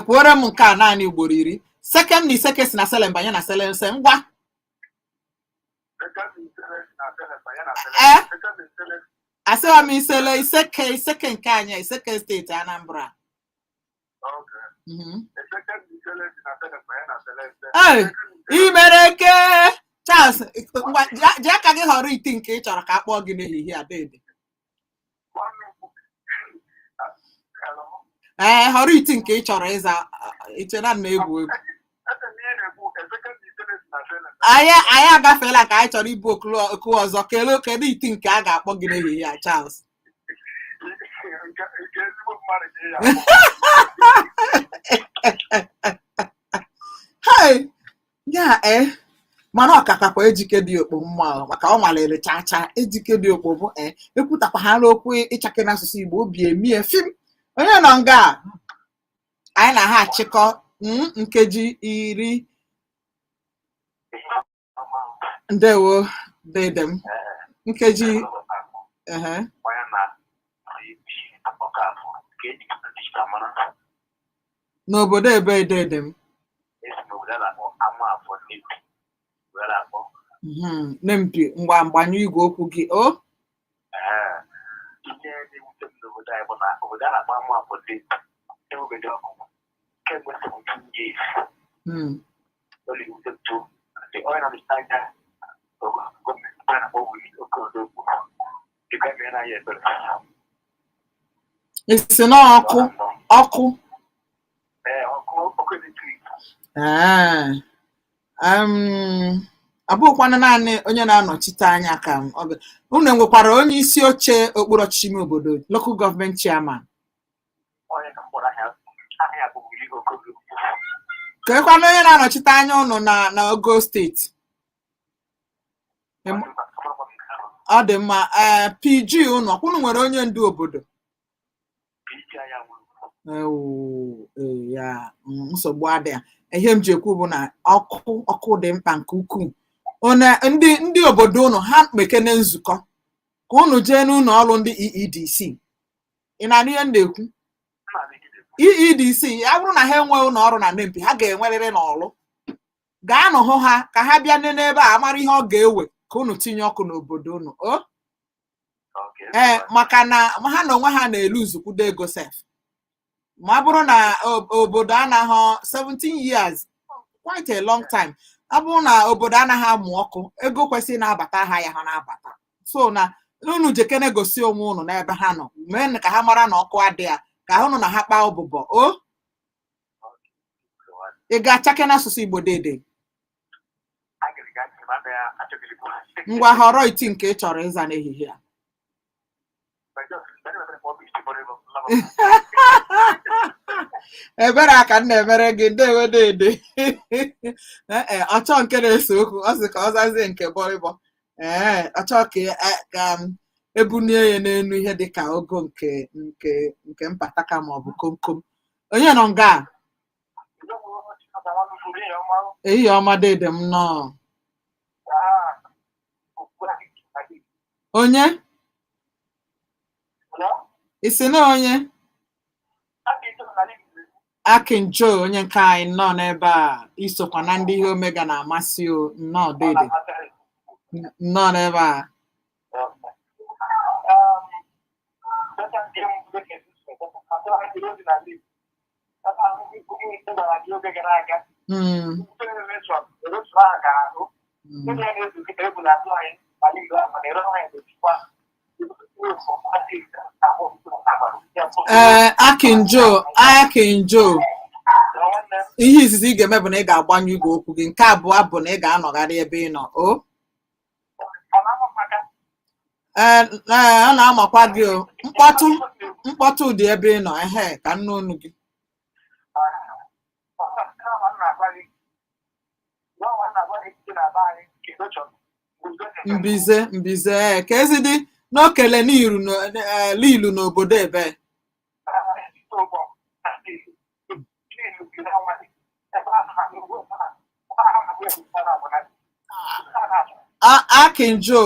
kwuore m nke a naanị ugboro 10. Sekem na iseke si na sele mbanye na sele nse ngwa. Asịwa m iseke nke anyị iseke steeti Anambra. Imereke Charles, jee aka gị họrọ iti nke ị chọrọ ka a kpọọ gị n'ehihie a dede. Họrọ iti nke ị chọrọ ịza ichena na egwu egwu. Anyị agafeela ka anyị chọrọ ibu oku ọzọ. Kedu iti nke a ga-akpọ gị n'ehihie a Charles? Mana ọkakakwa ejike dị okpo mma maka ọ malere chacha. Ejike dị okpo bụ ekwutakwaghara okwu ịchake n'asụsụ Igbo obi emie fim. Onye nọ nga anyị na ha achịkọ nkeji 10. Ndewo dedem nkeji n'obodo ebe dedem nempi ngwa mgbanyụ igwe okwu gị isi na ọkụ abụghịkwana naanị onye na-anọchite anya ka unu nwekwara onye isi oche okpuru ọchịchị ime obodo local government chairman. Kekwana onye na-anọchite anya unu na Ogo steeti. Ọ dị mma. PG unu ọkwụnụ nwere onye ndu obodo. Ya nsogbu adịghị. Ihe m ji ekwu bụ na ọkụ dị mkpa nke ukwuu. Ndị obodo unu ha mekene nzukọ ka unu jee n'ụlọ ọrụ ndị EEDC. Ị na-anụ ihe m na-ekwu? EEDC ya bụrụ na ha enweghị ụlọ ọrụ na Nempi, ha ga-enwerịrị n'ọlụ. Gaa nụ hụ ha ka ha bịa n'ebe a mara ihe ọ ga-ewe ka unu tinye ọkụ n'obodo unu. Maka na ha na onwe ha na-elu uzukwudo ego sef. Ma bụrụ na obodo anaghị 17 years, quite a long time. Ọ bụrụ na obodo anaghị amụ ọkụ, ego kwesịrị na-abata ha ya ha na-abata. So na unu jekene gosi onwe unu n'ebe ha nọ. Mee ka ha mara na ọkụ adịghị, ka unu na ha kpaa ọbụbọ. Ị ga-achake n'asụsụ Igbo dede. Ngwa họrọ iti nke ị chọrọ ịza n'ehihie a. Ebere aka m na-emere gị ndewo dede. Ọchọ nke na-ese okwu ọ sị ka ọ zazie nke bọrịbọ. Ọchọ ka ebunie ya n'elu ihe dị ka ogo nke mpataka maọbụ komkom. Onye nọ nga a? Ehihie ọma dede m nọ. Onye? Isi na onye? Akinjo onye nke anyị nọ n'ebe a isokwa na ndị ihe omega na-amasị nnọọ dede nnọọ n'ebe a. Akinjo ihe izizi ị ga-eme bụ na ị ga-agbanyụ igwe okwu gị. Nke abụọ bụ na ị ga-anọgharị ebe ị nọ. A na-amakwa gị o. Mkpọtụ dị ebe ị nọ. Ka nnu onu gị. Mbize ka ezi dị n'okele n'ilu n'obodo ebe. Akinjo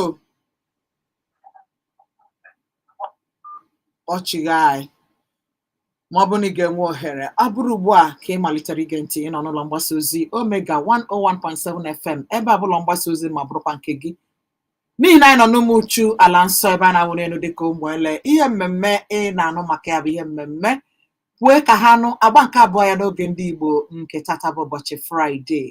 ọchịghị anyị ma ọ bụ na ị ga-enwe ohere ọ bụrụ ugbu a ka ị malitere ige ntị ị nọ n'ụlọ mgbasa ozi Omega 101.7 FM ebe a bụla mgbasa ozi ma bụrụkwa nke gị n'ihi na anyị nọ n'ụmụ uchu ala nsọ ebe a na-awụ n'elu dịka ụmụ ele ihe mmemme ị na-anụ maka ya bụ ihe mmemme kwue ka ha nụ agba nke abụọ ya n'oge ndị Igbo nke tata bụ ụbọchị Fraịde.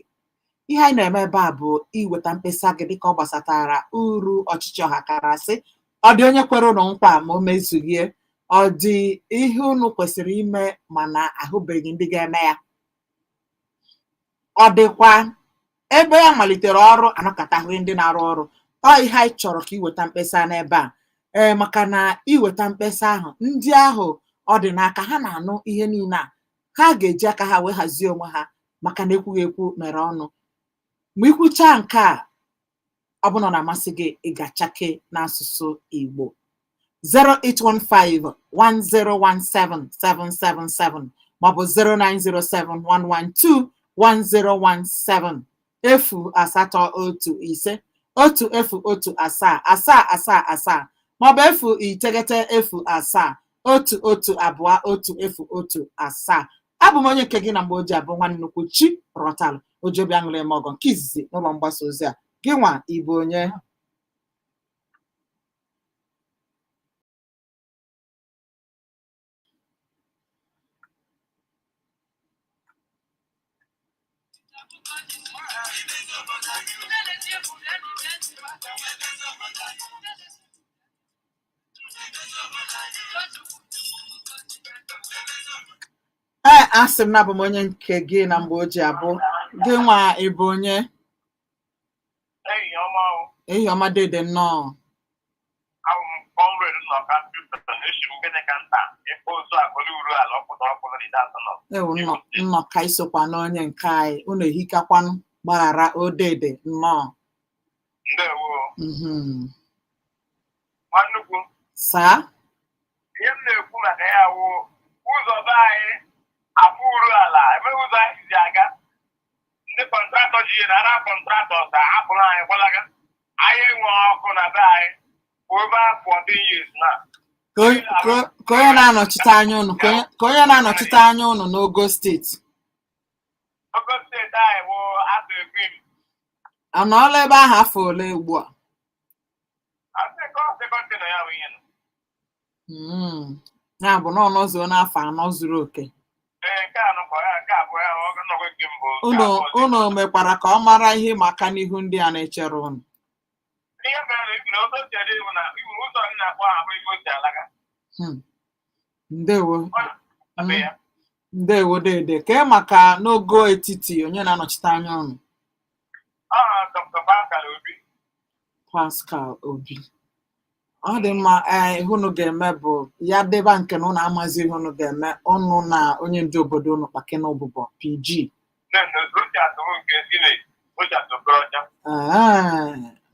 Ihe anyị na-eme ebe a bụ iweta mkpesa gị dịka ọ gbasatara uru ọchịchị ọha karasị ọ dị onye kwere ụlọ nkwa ma o mezughie ọ dị ihe unu kwesịrị ime mana ahụbeghị ndị ga-eme ya ọ dịkwa ebe ya malitere ọrụ anọkọtaghị ndị na-arụ ọrụ ọ ihe anyị chọrọ ka iweta mkpesa n'ebe a maka na iweta mkpesa ahụ ndị ahụ ọ dị n'aka ha na-anụ ihe niile a ha ga-eji aka ha wee hazie onwe ha maka na ekwughị ekwu mere ọnụ ma ikwucha nke a ọ bụrụ na amasị gị ịgachake n'asụsụ Igbo 08151017777 maọbụ 09071121017 08115 10177 maọbụ 09071121017. Abụ m onye nke gị na mgbe oji abụ nwanne nnukwu chi rọtalụ ojobi aṅụrị eme ọgọ nke izizi n'ụlọ mgbasa ozi a gị nwa ịbụ onye asị m na abụ m onye nke gị na mgbe o ji abụ gị nwa ịbụ onye ehi ọma dede nnọọ ewu nnọ ka isokwa n'onye nke anyị unu ehikakwanụ gbaghara odede nnọọ saa ihe m na-ekwu maka ya wụ ụzọ be anyị afọ uru ala emeghị ụzọ anyị ji aga ndị kọntratọ ji nara kọntratọ sa hapụrụ anyị gbalaga anyị nwe ọkụ na be anyị over 14 years na ka onye na-anọchite anya unu ka onye na-anọchite anya unu n'Ogo steeti anyị bụ atụ egwu anọọla ebe ahụ afọ ole ugbu a ya bụ na ọnọzuo n'afọ anọ zuru oke unu mekwara ka ọ mara ihe maka n'ihu ndị a na-echere unu ndewo dede ka maka n'ogo etiti onye na-anọchite anya unu Pascal Obi ọ dị mma ihe unu ga-eme bụ ya deba nke na unu amazi ihe unu ga-eme ọnụ na onye ndu obodo unu kpake n'ụbụbọ PG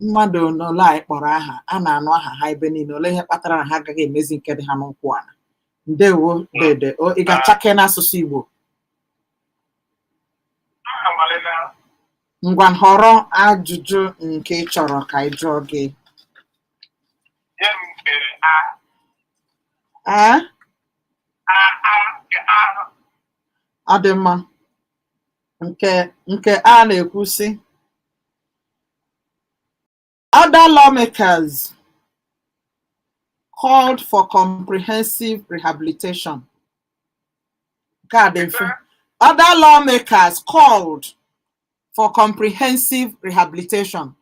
mmadụ n'ụlọ anyị kpọrọ aha a na-anụ aha ha ebe niile ole ihe kpatara na ha agaghị emezi nke dị ha n'ụkwụ ala ndewo dede ị ga-achake n'asụsụ Igbo ngwa nhọrọ ajụjụ nke ị chọrọ ka ị jụọ gị ọ dị mma nke a na-ekwu sị other lawmakers called for comprehensive rehabilitation Other lawmakers called for comprehensive rehabilitation.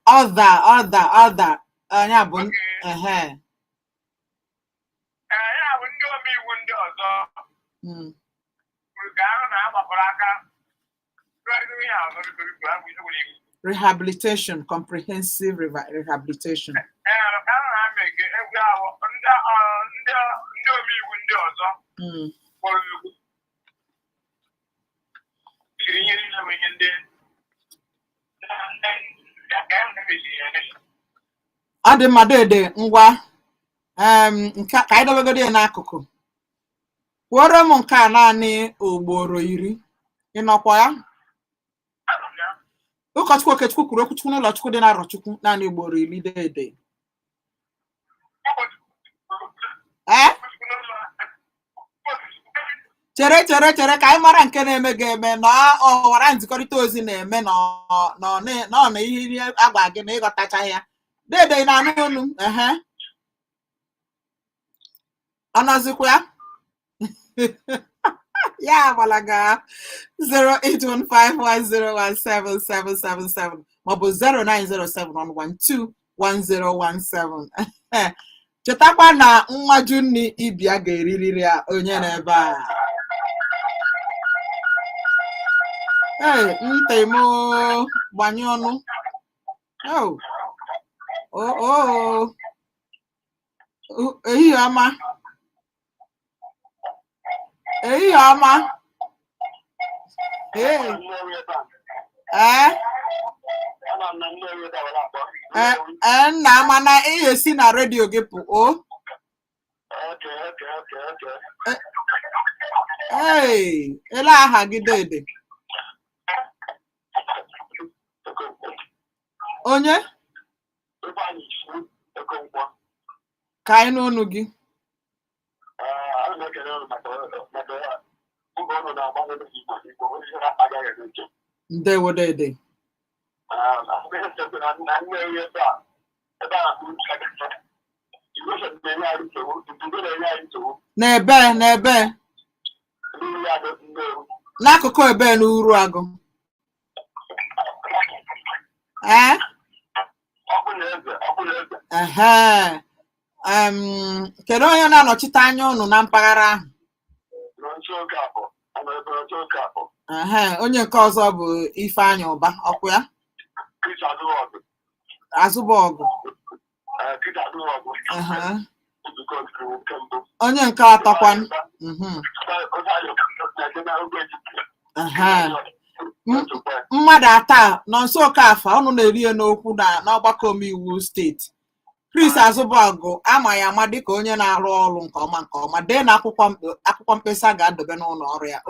Other. Rehabilitation, comprehensive rehabilitation. Adị mmadụ ede ngwa nke ka anyị dobegodi ya n'akụkụ kwuoro m nke a naanị ugboro 10 ịnọkwa ya ụkọchukwu Okechukwu kwuru okwu Chukwu n'ụlọ Chukwu dị na Arọchukwu naanị ugboro 10 dede chere ka anyị mara nke na-eme ga-eme na ọwara nzikọrịta ozi na-eme na ihe agwa gị na ịghọtacha ya dede na anụ olu ọnọzikwa ya ya agbalaga 08151017777 maọbụ 09071121017 chetakwa na nwa Junni Ibia ga-eririri ya onye n'ebe a ntị m gbanye ọnụ ehihie ọma nna mana ihe si na redio gị pụ ele aha gị dede onye ka anyị n'ọnụ gị ndewo dede n'ebe n'akụkụ ebe n'uru agụ kedu onye na-anọchite anya unu na mpaghara ahụ onye nke ọzọ bụ Ifeanyị Ụba ọkụ ya Azụbọgụ onye nke atọkwa mmadụ ata nọ nso Okafọ ọnụ na-erie n'okwu n'ọgbakọ omeiwu steeti Chris Azụbọgụ ama ya ama dịka onye na-arụ ọrụ nke ọma dee na akwụkwọ mkpesa ga-adobe n'ụlọ ọrụ ya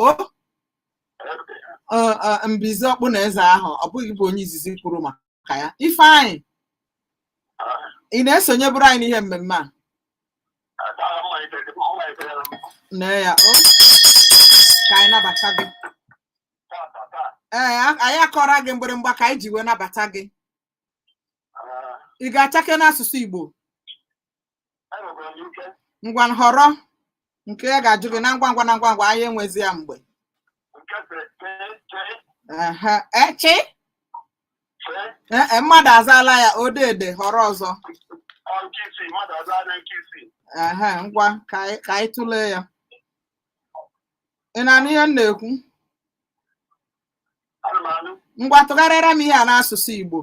Mbizi Ọkpụ na Eze ahụ ọ bụghị bụ onye izizi kwuru maka ya Ifeanyị ị na-esonye bụrụ anyị n'ihe mmemme a nee ya ka anyị nabata gị anyị akọrọ gị mgbịrịmgba ka anyị ji wee nabata gị ị ga-achake n'asụsụ Igbo ngwa nhọrọ nke ya ga-ajụ gị na ngwa ngwa anyị enwezi ya mgbe echi mmadụ azaala ya odede họrọ ọzọ ngwa ka anyị tụlee ya ị na-anụ ihe m na-ekwu ngwa tụgharịara m ihe a n'asụsụ Igbo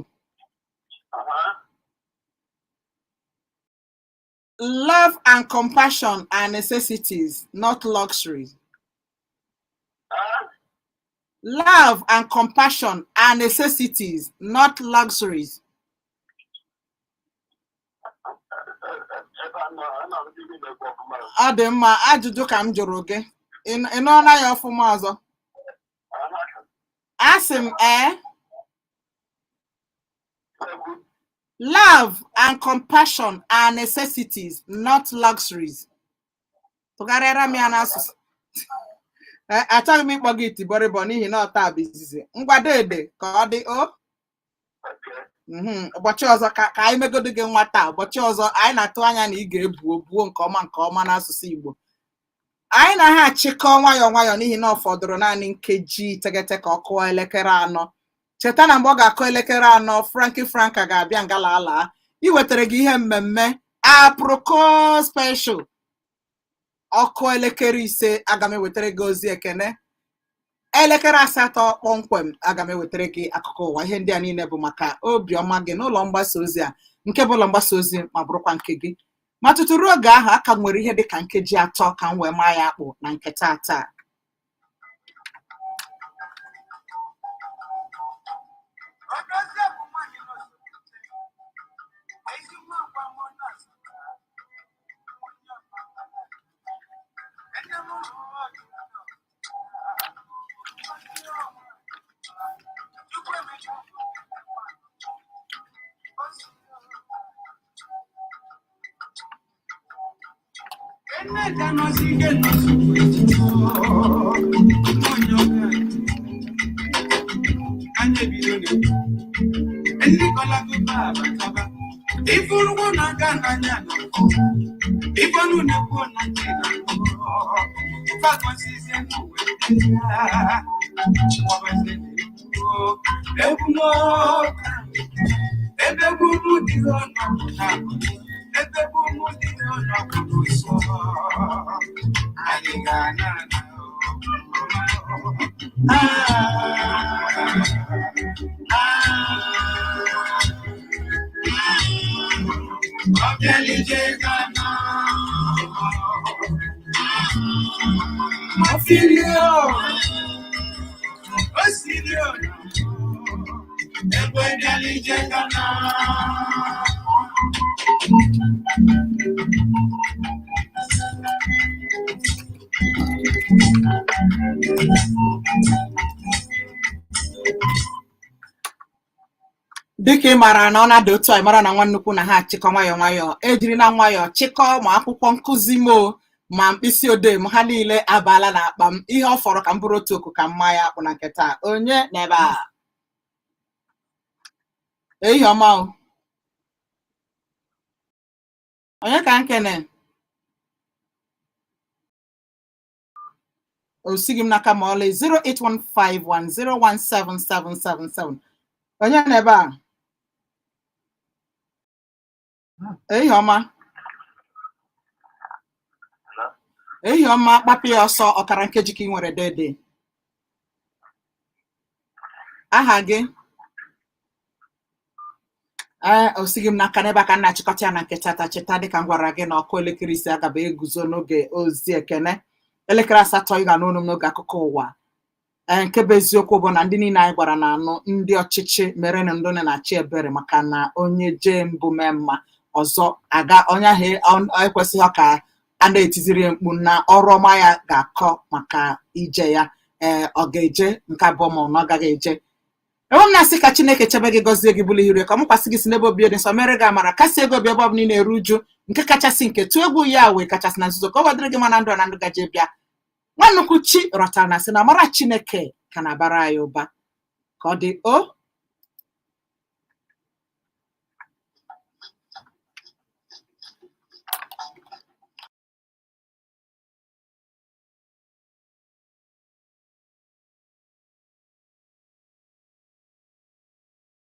love and compassion are necessities, not luxuries. Love and compassion are necessities, not luxuries. Ọ dị mma ajụjụ ka m jụrụ gị ị nụọla ya ọfụma ọzọ asị m love and compassion are necessities, not luxuries. Tụgharịara m ya n'asụsụ achọghị m ịkpọ gị itibọrịbọ n'ihi na ọta bụ izizi ngwa dede ka ọ dị ụbọchị ọzọ ka anyị megodo gị nwata ụbọchị ọzọ anyị na-atụ anya na ị ga-ebuo nke ọma n'asụsụ Igbo. Anyị na ha achịkọ nwayọọ nwayọọ n'ihi na ọ fọdụrụ naanị nkeji 9 ka ọ kụọ elekere 4. Cheta na mgbe ọ ga-akụ elekere 4, Franka ga-abịa ngala ala iwetara gị ihe mmemme aproko special. Ọkụ elekere 5 aga m ewetara gị ozi ekene. Elekere 8 kpọmkwem aga m ewetara gị akụkọ ụwa. Ihe ndị a niile bụ maka obiọma gị n'ụlọ mgbasa ozi a, nke bụ ụlọ mgbasa ozi ma bụrụkwa nke gị. Ma tutu ruo oge ahụ aka nwere ihe dịka nkeji 3 ka m wee maa ya akpụ na nke taa. Dịka ị mara na ọ na-ada otu a, mara na nwa nnukwu na ha achịkọ nwayọọ nwayọọ, ejiri na nwayọọ chịkọ ma akwụkwọ nkụzi m ma mkpịsị odee m ha niile abala na akpa m. Ihe ọ fọrọ ka m bụrụ otu oku ka mma ya akpụ na nke taa. Onye n'ebe a? Ehihie ọma. Onye ka nkene? O sighi m n'aka ma ọlị. 08151017777. Onye n'ebe a? Ehihie ọma. Ehihie ọma, kpapụ ya ọsọ ọkara nkeji ka ị nwere dede. Aha gị? O sighi m n'aka n'ebe aka nna achịkọta ya na nke tata. Cheta dịka m gwara gị na ọkụ elekere 5 agaba eguzo n'oge ozi ekene. Elekere 8 ị ga n'onu m n'oge akụkọ ụwa. Nke bụ eziokwu bụ na ndị niile anyị gwara na anụ ndị ọchịchị mere na ndụ na-achị ebere, maka na onye jee mbụ mee mma ọzọ aga onye ahụ ekwesịghị ka a na-etiziri mkpu na ọrụ ọma ya ga-akọ maka ije ya. Ọ ga-eje nke abụọ ma ọ na ọ gaghị eje. Enwe m na-asị ka Chineke chebe gị, gọzie gị, bụrụ ihu ka m kwasị gị si n'ebe obi dị nsọ, mere gị amara, kasị ego obi ebe ọ bụla ị na-eru uju, nke kachasị nke tụọ egwu ya wee kachasị na nzuzo ka ọ wadịrị gị ma na ndụ na ndụ gaje bịa. Nwa nnukwu chi rọtara na sị na amara Chineke ka na-abara anyị ụba. Ka ọ dị o